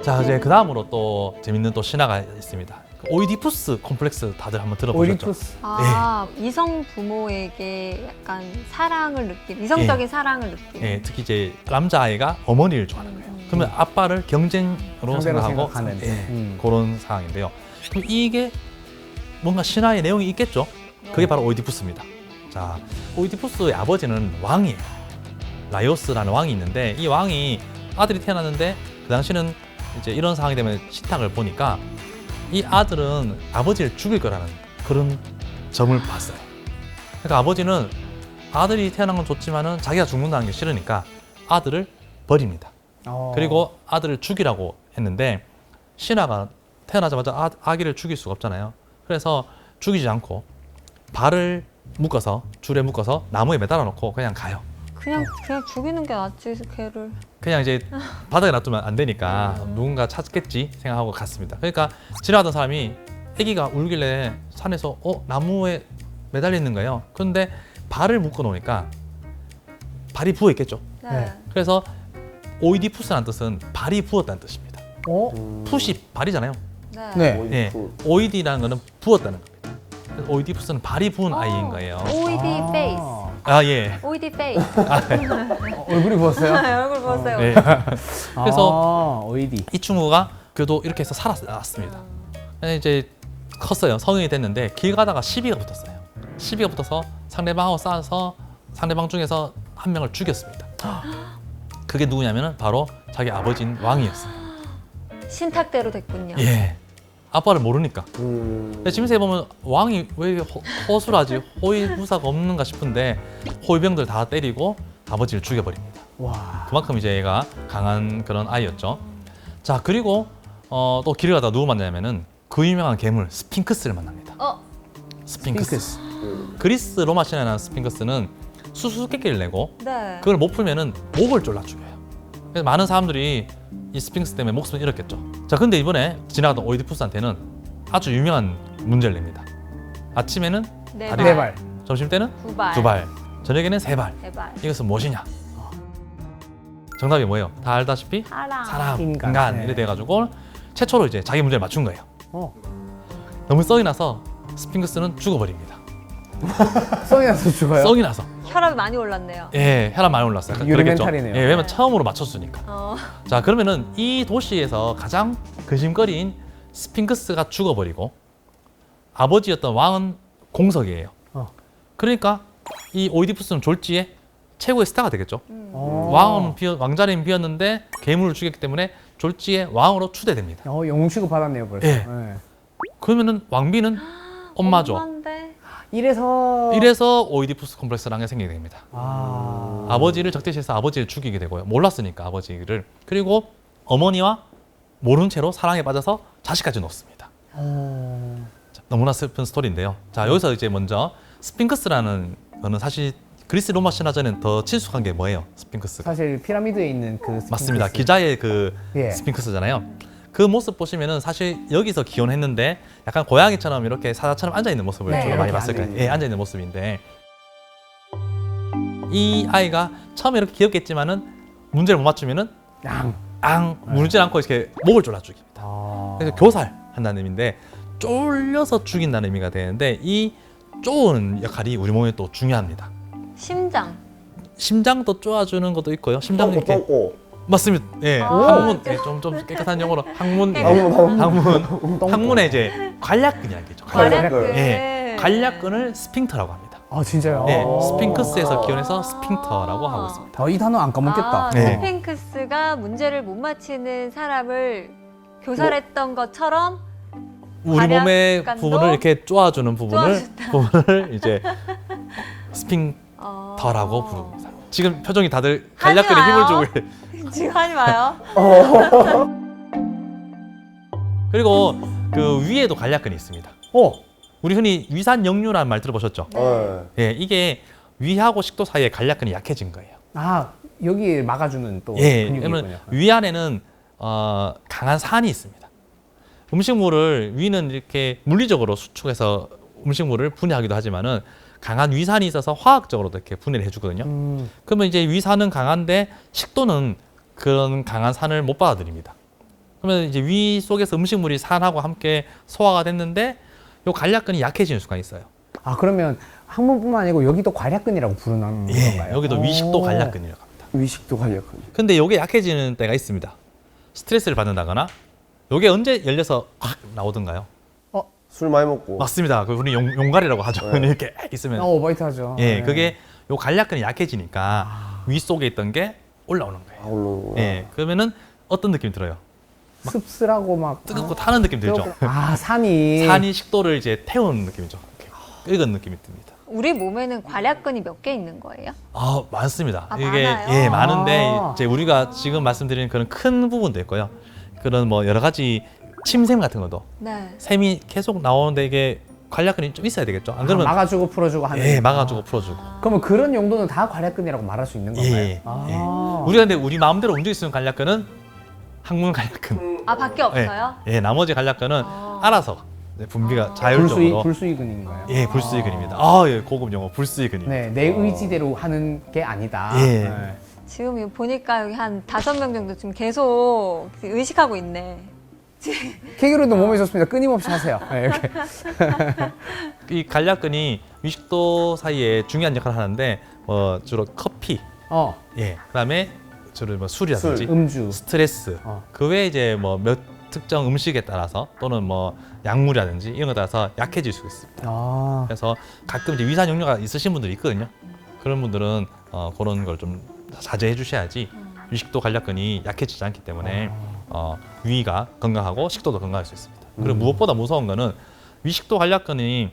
자 이제 그 다음으로 또 재밌는 또 신화가 있습니다. 오이디푸스 콤플렉스 다들 한번 들어보셨죠? 오이디푸스. 아, 이성 부모에게 약간 사랑을 느낀, 이성적인 사랑을 느낀. 예, 특히 이제 남자아이가 어머니를 좋아하는 거예요. 그러면 아빠를 경쟁으로 상대로 생각하고 생각하는. 예, 그런 상황인데요. 그럼 이게 뭔가 신화의 내용이 있겠죠? 그게 바로 오이디푸스입니다. 자, 오이디푸스의 아버지는 왕이에요. 라이오스라는 왕이 있는데 이 왕이 아들이 태어났는데 그 당시는 이제 이런 상황이 되면 식탁을 보니까 이 아들은 아버지를 죽일 거라는 그런 점을 봤어요. 그러니까 아버지는 아들이 태어난 건 좋지만은 자기가 죽는다는 게 싫으니까 아들을 버립니다. 어. 그리고 아들을 죽이라고 했는데 신하가 태어나자마자 아기를 죽일 수가 없잖아요. 그래서 죽이지 않고 발을 묶어서 줄에 묶어서 나무에 매달아 놓고 그냥 가요. 그냥 죽이는 게 낫지 개를. 그냥 이제 바닥에 놔두면 안 되니까 누군가 찾겠지 생각하고 갔습니다. 그러니까 지나가던 사람이 아기가 울길래 산에서 나무에 매달려 있는 거예요. 그런데 발을 묶어 놓으니까 발이 부어 있겠죠. 네. 그래서 오이디푸스라는 뜻은 발이 부었다는 뜻입니다. 푸시 발이잖아요. 네. 네. 예, 오이디라는 거는 부었다는 겁니다. 그래서 오이디푸스는 발이 부은 아이인 거예요. OED 페이스. 아 예. OED 페이스. 얼굴이 부었어요? 얼굴 보세요. 네. 그래서 오이디. 이 친구가 그래도 이렇게 해서 살았습니다. 이제 컸어요. 성인이 됐는데 길 가다가 시비가 붙었어요. 시비가 붙어서 상대방하고 싸워서 상대방 중에서 한 명을 죽였습니다. 그게 누구냐면은 바로 자기 아버지인 왕이었어요. 신탁대로 됐군요. 예. 아빠를 모르니까. 근데 지금세 보면 왕이 왜 허술하지? 호위무사가 없는가 싶은데 호위병들 다 때리고 아버지를 죽여버립니다. 와. 그만큼 이제 얘가 강한 그런 아이였죠. 자, 그리고 또 길을 가다가 누구 만나냐면은 그 유명한 괴물 스핑크스를 만납니다. 스핑크스. 그리스 로마 신화에 나오는 스핑크스는 수수께끼를 내고 네. 그걸 못 풀면은 목을 졸라 죽여요. 그래서 많은 사람들이 이 스핑크스 때문에 목숨을 잃었겠죠. 자, 근데 이번에 지나가던 오이디푸스한테는 아주 유명한 문제를 냅니다. 아침에는 네 다리 네 발. 발. 점심 때는 두 발. 두 발, 저녁에는 세 발. 네 발. 이것은 무엇이냐? 정답이 뭐예요? 다 알다시피 사람. 사람, 인간. 인간 네. 이래 돼가지고 최초로 이제 자기 문제를 맞춘 거예요. 어. 너무 썩이 나서 스핑크스는 죽어버립니다. 썩이 나서 죽어요? 썩이 나서. 혈압이 많이 올랐네요. 예, 혈압 많이 올랐어요. 약간 유리 그랬겠죠. 멘탈이네요. 예, 왜냐면 처음으로 맞췄으니까. 어. 자, 그러면은 이 도시에서 가장 근심거리인 스핑크스가 죽어버리고 아버지였던 왕은 공석이에요. 그러니까 이 오이디푸스는 졸지에 최고의 스타가 되겠죠. 왕은 왕자리는 비었는데 괴물을 죽였기 때문에 졸지에 왕으로 추대됩니다. 영웅 취급 받았네요 벌써. 예. 네. 그러면은 왕비는 엄마죠. 엄마인데. 이래서 오이디푸스 콤플렉스라는 게 생기게 됩니다. 아. 아버지를 적대시해서 아버지를 죽이게 되고요. 몰랐으니까 아버지를. 그리고 어머니와 모른 채로 사랑에 빠져서 자식까지 놓습니다. 자, 너무나 슬픈 스토리인데요. 자, 여기서 이제 먼저 스핑크스라는 거는 사실 그리스 로마 신화전에는 더 친숙한 게 뭐예요? 스핑크스가. 사실 피라미드에 있는 그 스핑크스. 맞습니다. 기자의 그 예. 스핑크스잖아요. 그 모습 보시면은 사실 여기서 기원했는데 약간 고양이처럼 이렇게 사자처럼 앉아 있는 모습을 네, 주로 많이 이렇게 봤을 거예요. 앉아있는. 예, 앉아 있는 모습인데 이 아이가 처음에 이렇게 귀엽겠지만은 문제를 못 맞추면은 물질 않고 이렇게 목을 졸라 죽입니다. 그래서 교살한다는 의미인데 쫄려서 죽인다는 의미가 되는데 이 쪼는 역할이 우리 몸에 또 중요합니다. 심장. 심장도 쪼아주는 것도 있고요. 심장 이렇게 똥꼬. 맞습니다. 예, 항문, 예, 좀 깨끗한 영어로 항문, 항문에 이제 관략근이 알겠죠. 관략근. 예, 관략근을 스핑터라고 합니다. 아 진짜요? 예, 스핑크스에서 기원해서 스핑터라고 하고 있습니다. 이 단어 안 까먹겠다. 네. 스핑크스가 문제를 못 맞히는 사람을 교살했던 것처럼 우리 몸의 관략근도 부분을 이렇게 쪼아주는 부분을 이제 스핑터라고 부릅니다. 지금 표정이 다들 관략근에 힘을 마요. 주고 지금 하지 마요. 그리고 그 위에도 관략근이 있습니다. 우리 흔히 위산역류라는 말 들어보셨죠? 예, 이게 위하고 식도 사이에 관략근이 약해진 거예요. 아 여기 막아주는 또 예, 근육이 그러면 있군요. 위 안에는 강한 산이 있습니다. 음식물을 위는 이렇게 물리적으로 수축해서 음식물을 분해하기도 하지만은 강한 위산이 있어서 화학적으로도 이렇게 분해를 해주거든요. 그러면 이제 위산은 강한데 식도는 그런 강한 산을 못 받아들입니다. 그러면 이제 위 속에서 음식물이 산하고 함께 소화가 됐는데 요 관략근이 약해지는 순간이 있어요. 아 그러면 항문뿐만 아니고 여기도 관략근이라고 부르는 예, 건가요? 여기도 위식도 관략근이라고 합니다. 위식도 관략근. 근데 요게 약해지는 때가 있습니다. 스트레스를 받는다거나 요게 언제 열려서 확 나오던가요? 술 많이 먹고. 맞습니다. 그 우리 용갈이라고 하죠. 이렇게 있으면 오바이트 하죠. 예, 네. 그게 요 관략근이 약해지니까 위 속에 있던 게 올라오는 거예요. 올라오는구나. 예, 그러면은 어떤 느낌이 들어요? 씁쓸하고 막 뜨겁고 타는 느낌 들죠. 아 산이 산이 식도를 이제 태우는 느낌이죠. 이렇게 끓은 느낌이 듭니다. 우리 몸에는 관략근이 몇 개 있는 거예요? 아, 많습니다. 아, 이게 많아요? 예, 많은데 아. 이제 우리가 지금 말씀드리는 그런 큰 부분도 있고요. 그런 뭐 여러 가지 침샘 같은 것도 네. 샘이 계속 나오는데 이게 관략근이 좀 있어야 되겠죠. 안 그러면 막아주고 풀어주고 하는. 예, 막아주고 풀어주고. 그러면 그런 용도는 다 관략근이라고 말할 수 있는 건가요? 예. 아. 우리가 근데 우리 마음대로 움직일 수 있는 관략근은 항문 관략근. 아, 밖에 없어요? 예, 나머지 관략근은 알아서 이제 분비가 불수의 자율적으로. 불수의근인가요? 예, 불수의근입니다. 아, 예, 고급 용어 불수의근입니다. 네, 내 의지대로 하는 게 아니다. 예. 네. 지금 이거 보니까 여기 한 5명 정도 지금 계속 의식하고 있네. 케이크로도 몸에 좋습니다. 끊임없이 하세요. 네, 이렇게. 이 관략근이 위식도 사이에 중요한 역할을 하는데 주로 커피, 예, 그다음에 주로 뭐 술이라든지 음주. 스트레스, 그 외에 이제 뭐 몇 특정 음식에 따라서 또는 뭐 약물이라든지 이런 것 따라서 약해질 수 있습니다. 아. 그래서 가끔 이제 위산 역류가 있으신 분들이 있거든요. 그런 분들은 그런 걸 좀 자제해 주셔야지 위식도 관략근이 약해지지 않기 때문에 위가 건강하고 식도도 건강할 수 있습니다. 그리고 무엇보다 무서운 거는 위식도 관략근이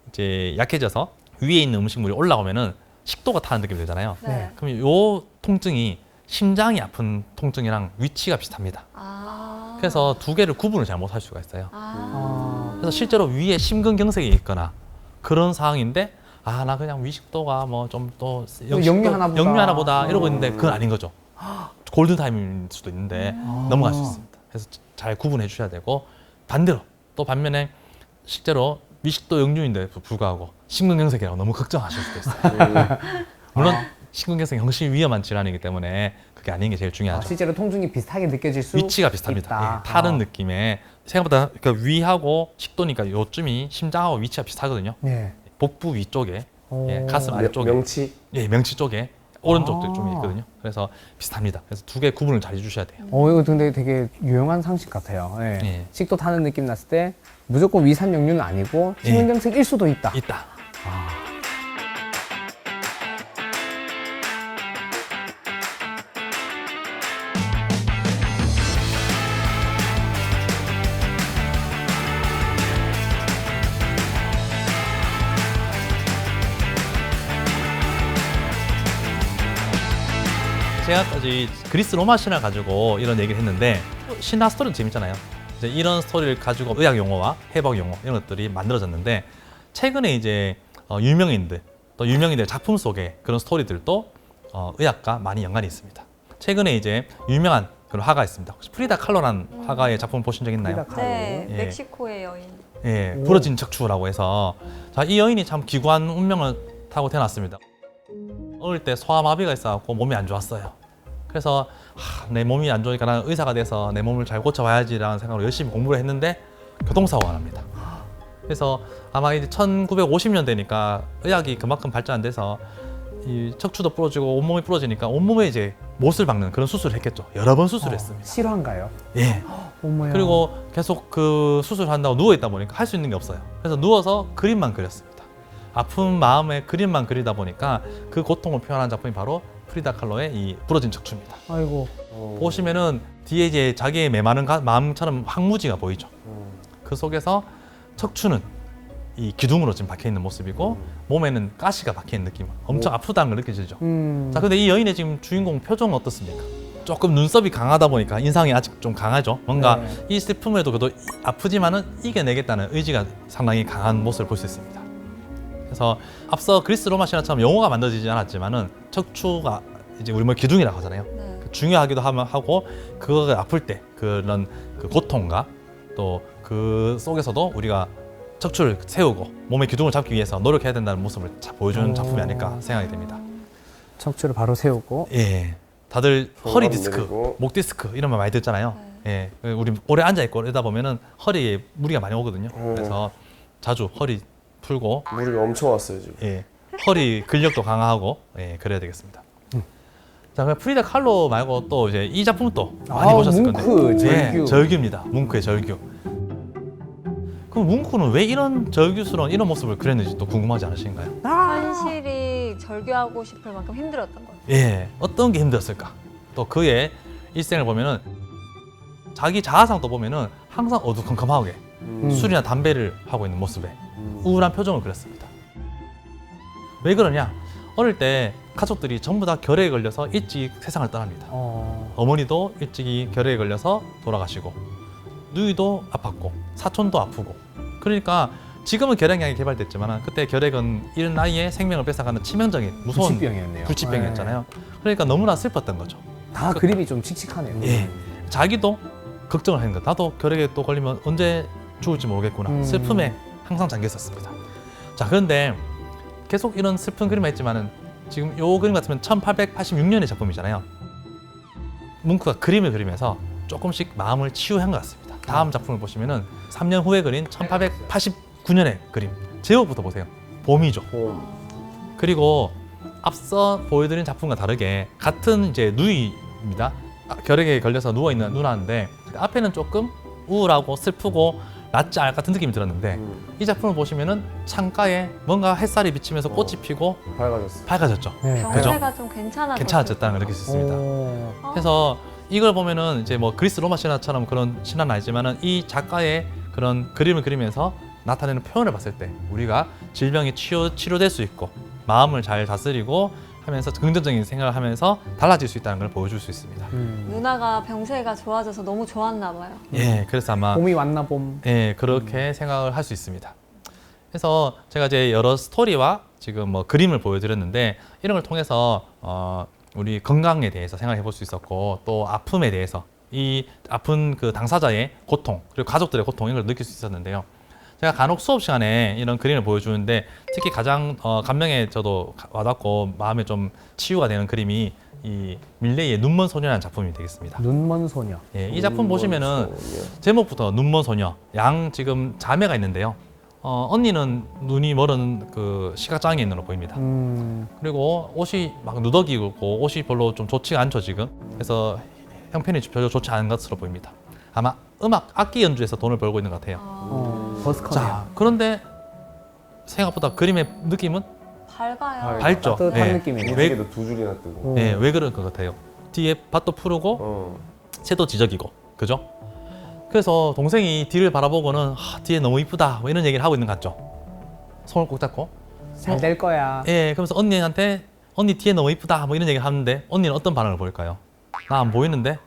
이제 약해져서 위에 있는 음식물이 올라오면은 식도가 타는 느낌이 들잖아요. 네. 그럼 요 통증이 심장이 아픈 통증이랑 위치가 비슷합니다. 아. 그래서 두 개를 구분을 잘 못할 수가 있어요. 아. 그래서 실제로 위에 심근경색이 있거나 그런 상황인데 나 그냥 위식도가 뭐 좀 또 역류하나 보다 이러고 있는데 그건 아닌 거죠. 골든타임일 수도 있는데 넘어갈 수 있습니다. 그래서 잘 구분해 주셔야 되고 반대로 또 반면에 실제로 위식도 역류인데 불구하고 심근경색이라고 너무 걱정하실 수도 있어요. 물론 심근경색이 훨씬 위험한 질환이기 때문에 그게 아닌 게 제일 중요하죠. 실제로 통증이 비슷하게 느껴질 수 위치가 비슷합니다. 있다. 예, 타는 느낌에 생각보다 그러니까 위하고 식도니까 요쯤이 심장하고 위치가 비슷하거든요. 네. 복부 위쪽에 예, 가슴 아래쪽에 명치. 예, 명치 쪽에 오른쪽도 좀 있거든요. 그래서 비슷합니다. 그래서 두 개 구분을 잘 해주셔야 돼요. 이거 근데 되게 유용한 상식 같아요. 네. 예. 식도 타는 느낌 났을 때 무조건 위산 역류는 아니고 심근경색일 수도 있다. 있다. 제가까지 그리스 로마 신화 가지고 이런 얘기를 했는데 신화 스토리도 재밌잖아요. 이제 이런 스토리를 가지고 의학 용어와 해복 용어 이런 것들이 만들어졌는데 최근에 이제 유명인들 또 유명인들 작품 속에 그런 스토리들도 의학과 많이 연관이 있습니다. 최근에 이제 유명한 그런 화가 있습니다. 혹시 프리다 칼로라는 화가의 작품 보신 적 있나요? 네, 예. 멕시코의 여인. 예, 부러진 척추라고 해서 이 여인이 참 기구한 운명을 타고 태어났습니다. 어릴 때 소아마비가 있어갖고 몸이 안 좋았어요. 그래서 내 몸이 안 좋으니까 나는 의사가 돼서 내 몸을 잘 고쳐봐야지라는 생각으로 열심히 공부를 했는데 교통사고가 납니다. 그래서 아마 이제 1950년대니까 의학이 그만큼 발전 안 돼서 이 척추도 부러지고 온몸이 부러지니까 온몸에 이제 못을 박는 그런 수술을 했겠죠. 여러 번 수술했습니다. 실화인가요? 예. 어머야. 그리고 계속 그 수술을 한다고 누워 있다 보니까 할 수 있는 게 없어요. 그래서 누워서 그림만 그렸습니다. 아픈 마음에 그림만 그리다 보니까 그 고통을 표현한 작품이 바로 프리다 칼로의 이 부러진 척추입니다. 아이고. 보시면은 뒤에 이제 자기의 메마른 마음처럼 황무지가 보이죠. 그 속에서 척추는 이 기둥으로 지금 박혀 있는 모습이고 몸에는 가시가 박혀 있는 느낌. 엄청 아프다는 걸 느껴지죠. 자, 근데 이 여인의 지금 주인공 표정은 어떻습니까? 조금 눈썹이 강하다 보니까 인상이 아직 좀 강하죠. 뭔가 네. 이 슬픔에도 그래도 아프지만은 이겨내겠다는 의지가 상당히 강한 모습을 볼 수 있습니다. 그래서 앞서 그리스 로마 신화처럼 용어가 만들어지지 않았지만은 척추가 이제 우리 뭐 기둥이라고 하잖아요. 네. 중요하기도 하고 그거가 아플 때 그런 그 고통과 또 그 속에서도 우리가 척추를 세우고 몸의 기둥을 잡기 위해서 노력해야 된다는 모습을 보여주는 작품이 아닐까 생각이 됩니다. 척추를 바로 세우고. 예, 다들 허리 디스크, 내리고. 목 디스크 이런 말 많이 듣잖아요. 예, 우리 오래 앉아 있고 이러다 보면은 허리에 무리가 많이 오거든요. 그래서 자주 허리 풀고 무리가 엄청 왔어요 지금. 예, 허리 근력도 강화하고 예, 그래야 되겠습니다. 자, 그럼 프리다 칼로 말고 또 이제 이 작품도 많이 보셨을 건데, 뭉크, 절규. 예, 절규입니다. 뭉크의 절규. 그럼 뭉크는 왜 이런 절규스러운 이런 모습을 그렸는지 또 궁금하지 않으신가요? 현실이 절규하고 싶을 만큼 힘들었던 거예요. 예, 어떤 게 힘들었을까? 또 그의 일생을 보면은 자기 자아상도 보면은 항상 어두컴컴하게 술이나 담배를 하고 있는 모습에 우울한 표정을 그렸습니다. 왜 그러냐? 어릴 때 가족들이 전부 다 결핵에 걸려서 일찍 세상을 떠납니다. 어머니도 일찍이 결핵에 걸려서 돌아가시고 누이도 아팠고 사촌도 아프고 그러니까 지금은 결핵약이 개발됐지만 그때 결핵은 이른 나이에 생명을 뺏어가는 치명적인 무서운 불치병이었네요. 불치병이었잖아요. 그러니까 너무나 슬펐던 거죠. 다 그림이 좀 칙칙하네요. 예. 자기도 걱정을 하는 것. 나도 결핵에 또 걸리면 언제 죽을지 모르겠구나. 슬픔에 항상 잠겨 있었습니다. 자, 그런데 계속 이런 슬픈 그림만 있지만은 지금 요 그림 같으면 1886년의 작품이잖아요. 뭉크가 그림을 그리면서 조금씩 마음을 치유한 것 같습니다. 다음 작품을 보시면은 3년 후에 그린 1889년의 그림. 제목부터 보세요. 봄이죠. 그리고 앞서 보여드린 작품과 다르게 같은 이제 누이입니다. 결핵에 걸려서 누워 있는 누나인데 앞에는 조금 우울하고 슬프고 낫지 않을 것 같은 느낌이 들었는데 이 작품을 보시면은 창가에 뭔가 햇살이 비치면서 꽃이 피고 밝아졌어. 밝아졌죠. 네. 병세가 좀 괜찮아졌어요. 괜찮아졌다는 걸 느낄 수 있습니다. 오. 그래서 이걸 보면은 이제 뭐 그리스 로마 신화처럼 그런 신화는 아니지만은 이 작가의 그런 그림을 그리면서 나타내는 표현을 봤을 때 우리가 질병이 치료될 수 있고 마음을 잘 다스리고 하면서 긍정적인 생각을 하면서 달라질 수 있다는 걸 보여줄 수 있습니다. 누나가 병세가 좋아져서 너무 좋았나 봐요. 예, 그래서 아마 봄이 왔나 봄. 예, 그렇게 생각을 할 수 있습니다. 그래서 제가 이제 여러 스토리와 지금 뭐 그림을 보여드렸는데 이런 걸 통해서 우리 건강에 대해서 생각해 볼 수 있었고 또 아픔에 대해서 이 아픈 그 당사자의 고통 그리고 가족들의 고통 이걸 느낄 수 있었는데요. 제가 간혹 수업 시간에 이런 그림을 보여주는데 특히 가장 감명에 저도 와닿고 마음에 좀 치유가 되는 그림이 이 밀레이의 눈먼 소녀라는 작품이 되겠습니다. 눈먼 소녀. 예, 이 작품 보시면은 제목부터 눈먼 소녀 양 지금 자매가 있는데요. 언니는 눈이 멀은 그 시각장애인으로 보입니다. 그리고 옷이 막 누더기고 옷이 별로 좀 좋지가 않죠 지금. 그래서 형편이 별로 좋지 않은 것으로 보입니다. 아마 음악 악기 연주에서 돈을 벌고 있는 것 같아요. 버스커네요. 자, 그런데 생각보다 그림의 느낌은 밝아요. 밝죠. 따뜻한 예. 느낌이네요. 왜, 무지개도 두 줄이나 뜨고. 예, 왜 그럴 것 같아요? 뒤에 밭도 푸르고 새도 지저귀고, 그죠? 그래서 동생이 뒤를 바라보고는 뒤에 너무 이쁘다 뭐 이런 얘기를 하고 있는 것 같죠? 손을 꼭 잡고 잘 될 거야. 예, 그러면서 언니한테 언니 뒤에 너무 이쁘다 뭐 이런 얘기를 하는데 언니는 어떤 반응을 보일까요? 나 안 보이는데?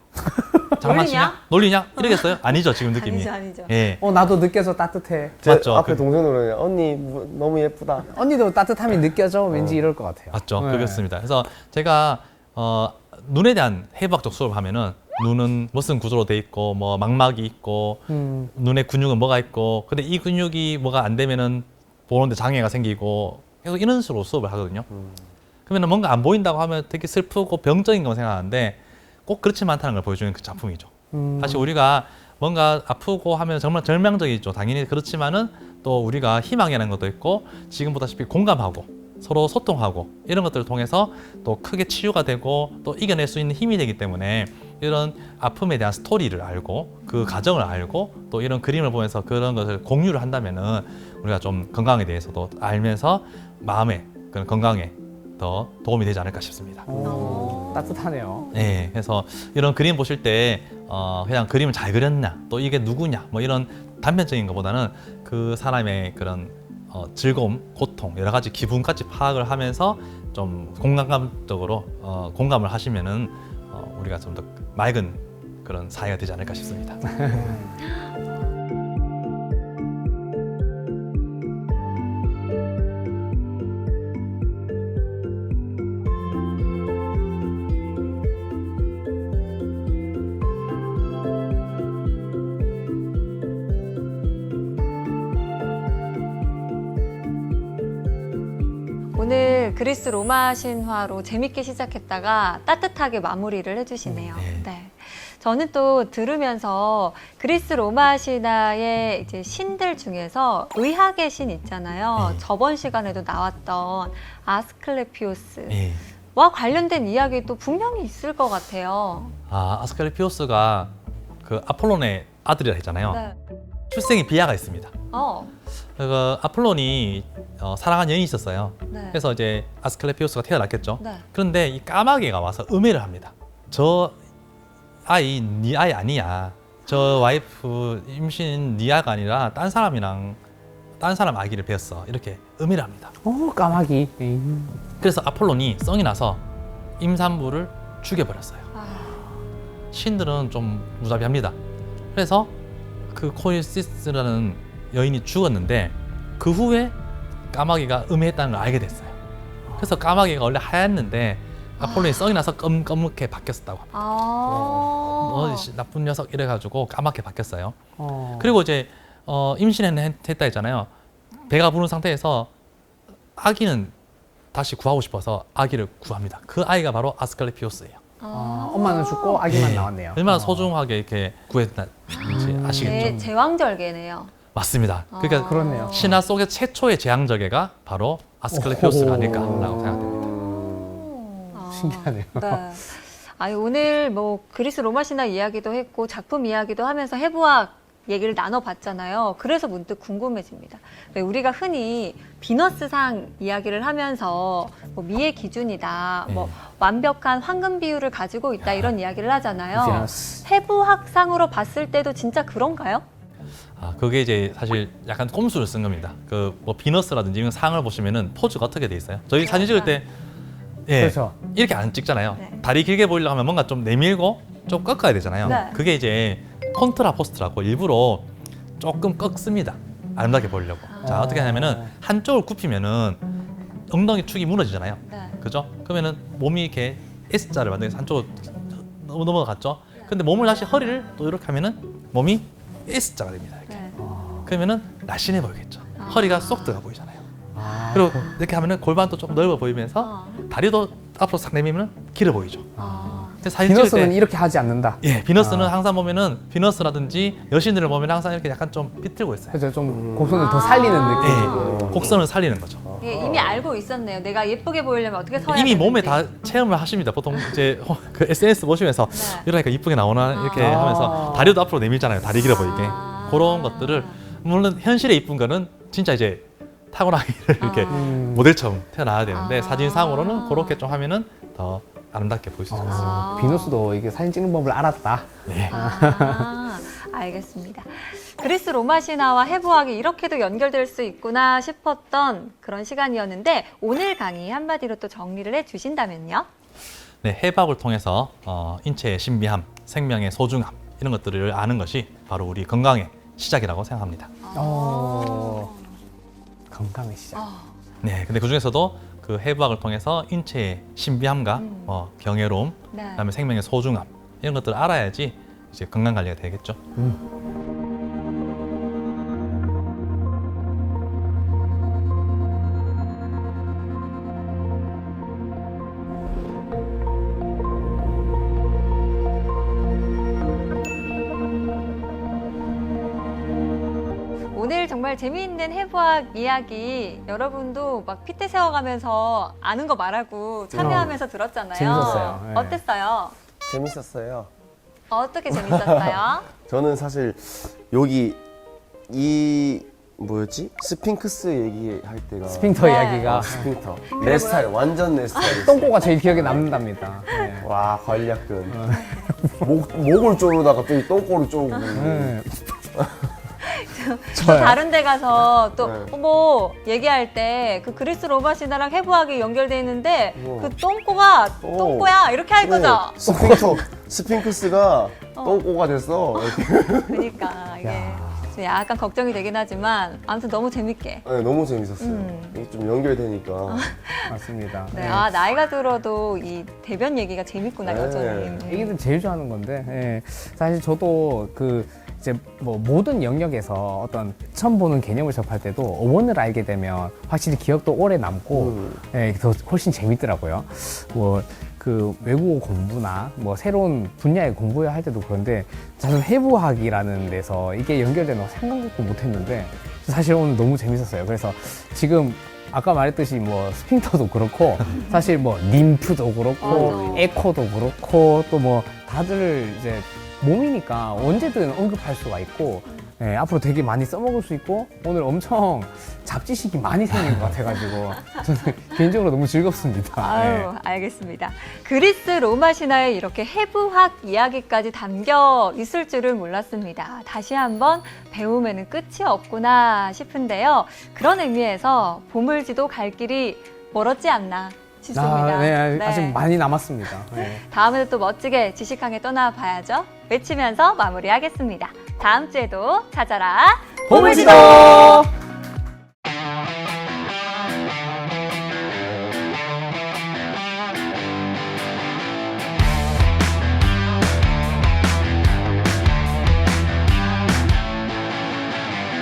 장난치냐? 놀리냐? 이러겠어요? 아니죠 지금 느낌이. 아니죠. 예, 나도 느껴서 따뜻해. 제 맞죠. 앞에 동생으로 그냥 언니 너무 예쁘다. 언니도 따뜻함이 느껴져. 왠지 이럴 것 같아요. 맞죠. 네. 그렇습니다. 그래서 제가 눈에 대한 해부학적 수업을 하면은 눈은 무슨 구조로 돼 있고 뭐 망막이 있고 눈의 근육은 뭐가 있고 근데 이 근육이 뭐가 안 되면은 보는데 장애가 생기고 계속 이런 식으로 수업을 하거든요. 그러면 뭔가 안 보인다고 하면 되게 슬프고 병적인 거 생각하는데 꼭 그렇지만 않다는 걸 보여주는 그 작품이죠. 사실 우리가 뭔가 아프고 하면 정말 절망적이죠. 당연히 그렇지만은 또 우리가 희망이라는 것도 있고 지금 보다시피 공감하고 서로 소통하고 이런 것들을 통해서 또 크게 치유가 되고 또 이겨낼 수 있는 힘이 되기 때문에 이런 아픔에 대한 스토리를 알고 그 과정을 알고 또 이런 그림을 보면서 그런 것을 공유를 한다면은 우리가 좀 건강에 대해서도 알면서 마음의 그런 건강에 더 도움이 되지 않을까 싶습니다. 따뜻하네요. 네, 그래서 이런 그림 보실 때 그냥 그림을 잘 그렸냐, 또 이게 누구냐, 뭐 이런 단편적인 것보다는 그 사람의 그런 즐거움, 고통, 여러 가지 기분까지 파악을 하면서 좀 공감적으로 공감을 하시면은 우리가 좀 더 맑은 그런 사회가 되지 않을까 싶습니다. 오늘 그리스 로마 신화로 재밌게 시작했다가 따뜻하게 마무리를 해주시네요. 네. 네. 저는 또 들으면서 그리스 로마 신화의 이제 신들 중에서 의학의 신 있잖아요. 네. 저번 시간에도 나왔던 아스클레피오스와 예. 관련된 이야기도 분명히 있을 것 같아요. 아스클레피오스가 그 아폴론의 아들이라 했잖아요. 네. 출생에 비하가 있습니다. 그 아폴론이 사랑한 여인이 있었어요. 네. 그래서 이제 아스클레피오스가 태어났겠죠. 네. 그런데 이 까마귀가 와서 음해를 합니다. 저 아이 네 아이 아니야. 저 와이프 임신 네 아가 아니라 딴 사람이랑 딴 사람 아기를 배웠어. 이렇게 음해를 합니다. 까마귀. 그래서 아폴론이 썽이 나서 임산부를 죽여버렸어요. 신들은 좀 무자비합니다. 그래서 그 코일시스라는 여인이 죽었는데 그 후에 까마귀가 음해했다는 걸 알게 됐어요. 그래서 까마귀가 원래 하얗는데 아폴론이 썩이 나서 검게 바뀌었다고 합니다. 너 나쁜 녀석 이래가지고 까맣게 바뀌었어요. 그리고 이제 임신했다 했잖아요. 배가 부른 상태에서 아기는 다시 구하고 싶어서 아기를 구합니다. 그 아이가 바로 아스클레피오스예요. 엄마는 죽고 아기만 나왔네요. 얼마나 소중하게 이렇게 구했는지 아시겠죠? 제왕절개네요. 맞습니다. 그러니까 그렇네요. 신화 속의 최초의 제왕절개가 바로 아스클레피오스가 아닐까라고 생각됩니다. 신기하네요. 네. 아니, 오늘 뭐 그리스 로마 신화 이야기도 했고 작품 이야기도 하면서 해부학 얘기를 나눠봤잖아요. 그래서 문득 궁금해집니다. 왜 우리가 흔히 비너스상 이야기를 하면서 뭐 미의 기준이다, 뭐 완벽한 황금 비율을 가지고 있다 이런 이야기를 하잖아요. 비너스. 해부학상으로 봤을 때도 진짜 그런가요? 그게 이제 사실 약간 꼼수를 쓴 겁니다. 그 뭐 비너스라든지 이런 상을 보시면은 포즈가 어떻게 돼 있어요? 저희 사진 찍을 때 그렇죠. 이렇게 안 찍잖아요. 네. 다리 길게 보이려고 하면 뭔가 좀 내밀고 좀 꺾어야 되잖아요. 네. 그게 이제 콘트라포스트라고 일부러 조금 꺾습니다. 아름답게 보이려고. 자, 어떻게 하냐면은 한쪽을 굽히면은 엉덩이 축이 무너지잖아요. 네. 그죠? 그러면은 몸이 이렇게 S자를 만들어서 한쪽으로 넘어갔죠. 근데 몸을 다시 허리를 또 이렇게 하면은 몸이 S자가 됩니다. 이렇게. 네. 그러면은 날씬해 보이겠죠. 허리가 쏙 들어가 보이잖아요. 아. 그리고 이렇게 하면은 골반도 좀 넓어 보이면서 다리도 앞으로 싹 내밀면 길어 보이죠. 근데 사진 찍을 비너스는 때 이렇게 하지 않는다. 예, 비너스는 항상 보면은 비너스라든지 여신들을 보면 항상 이렇게 약간 좀 삐뚤고 있어요. 그래서 좀 곡선을 더 살리는 느낌. 예, 곡선을 살리는 거죠. 이게 이미 알고 있었네요. 내가 예쁘게 보이려면 어떻게 서야 이미 되는지. 몸에 다 체험을 하십니다. 보통 이제 그 SNS 보시면서 네. 이러니까 이쁘게 나오나 이렇게 아. 하면서 다리도 앞으로 내밀잖아요. 다리 길어 보이게. 아. 그런 것들을 물론 현실에 이쁜 거는 진짜 이제 타고나기를 이렇게 모델처럼 태어나야 되는데 아. 사진상으로는 그렇게 좀 하면은 더 아름답게 보일 수 있습니다. 아. 비너스도 이게 사진 찍는 법을 알았다. 네. 알겠습니다. 그리스 로마 신화와 해부학이 이렇게도 연결될 수 있구나 싶었던 그런 시간이었는데 오늘 강의 한마디로 또 정리를 해주신다면요? 네, 해부학을 통해서 인체의 신비함, 생명의 소중함 이런 것들을 아는 것이 바로 우리 건강의 시작이라고 생각합니다. 건강의 시작. 네, 근데 그 중에서도 그 해부학을 통해서 인체의 신비함과 경외로움, 네. 그다음에 생명의 소중함 이런 것들을 알아야지 이제 건강 관리가 되겠죠. 오늘 정말 재미있는 해부학 이야기 여러분도 막 핏대 세워가면서 아는 거 말하고 참여하면서 들었잖아요. 재밌었어요. 네. 어땠어요? 재밌었어요. 어떻게 재밌었어요? 저는 사실 여기 이 뭐였지? 스핑크스 얘기할 때가 스핑터 네. 이야기가 스핑터 내 스타일 완전 내 스타일. 똥꼬가 제일 기억에 남는답니다. 네. 와 관략근. 목을 쪼르다가 또 이 똥꼬를 쪼고. 네. 또 좋아요. 다른 데 가서 또 네. 어머 얘기할 때 그 그리스 로마 신화랑 해부학이 연결돼 있는데 오. 그 똥꼬가 오. 똥꼬야 이렇게 할 거죠? 스핑크스가 똥꼬가 됐어. 이렇게. 그러니까 이게 야. 좀 약간 걱정이 되긴 하지만 아무튼 너무 재밌게. 네, 너무 재밌었어요. 이게 좀 연결되니까. 맞습니다. 네, 아 나이가 들어도 이 대변 얘기가 재밌구나 네. 여전히. 애기들 제일 좋아하는 건데 예. 사실 저도 그 이제 뭐 모든 영역에서 어떤 처음 보는 개념을 접할 때도 어원을 알게 되면 확실히 기억도 오래 남고 예, 더 훨씬 재밌더라고요. 뭐 그 외국어 공부나 뭐 새로운 분야의 공부를 할 때도 그런데 저는 해부학이라는 데서 이게 연결되는 거 생각도 못했는데 사실 오늘 너무 재밌었어요. 그래서 지금 아까 말했듯이 뭐 스핑터도 그렇고 사실 뭐 림프도 그렇고 맞아. 에코도 그렇고 또 뭐 다들 이제 몸이니까 언제든 언급할 수가 있고 예, 앞으로 되게 많이 써먹을 수 있고 오늘 엄청 잡지식이 많이 생긴 것 같아가지고 저는 개인적으로 너무 즐겁습니다. 아유, 예. 알겠습니다. 그리스 로마 신화에 이렇게 해부학 이야기까지 담겨 있을 줄은 몰랐습니다. 다시 한번 배움에는 끝이 없구나 싶은데요. 그런 의미에서 보물지도 갈 길이 멀었지 않나 싶습니다. 네, 네. 아직 많이 남았습니다. 예. 다음에도 또 멋지게 지식항에 떠나봐야죠. 외치면서 마무리하겠습니다. 다음 주에도 찾아라 보물지도!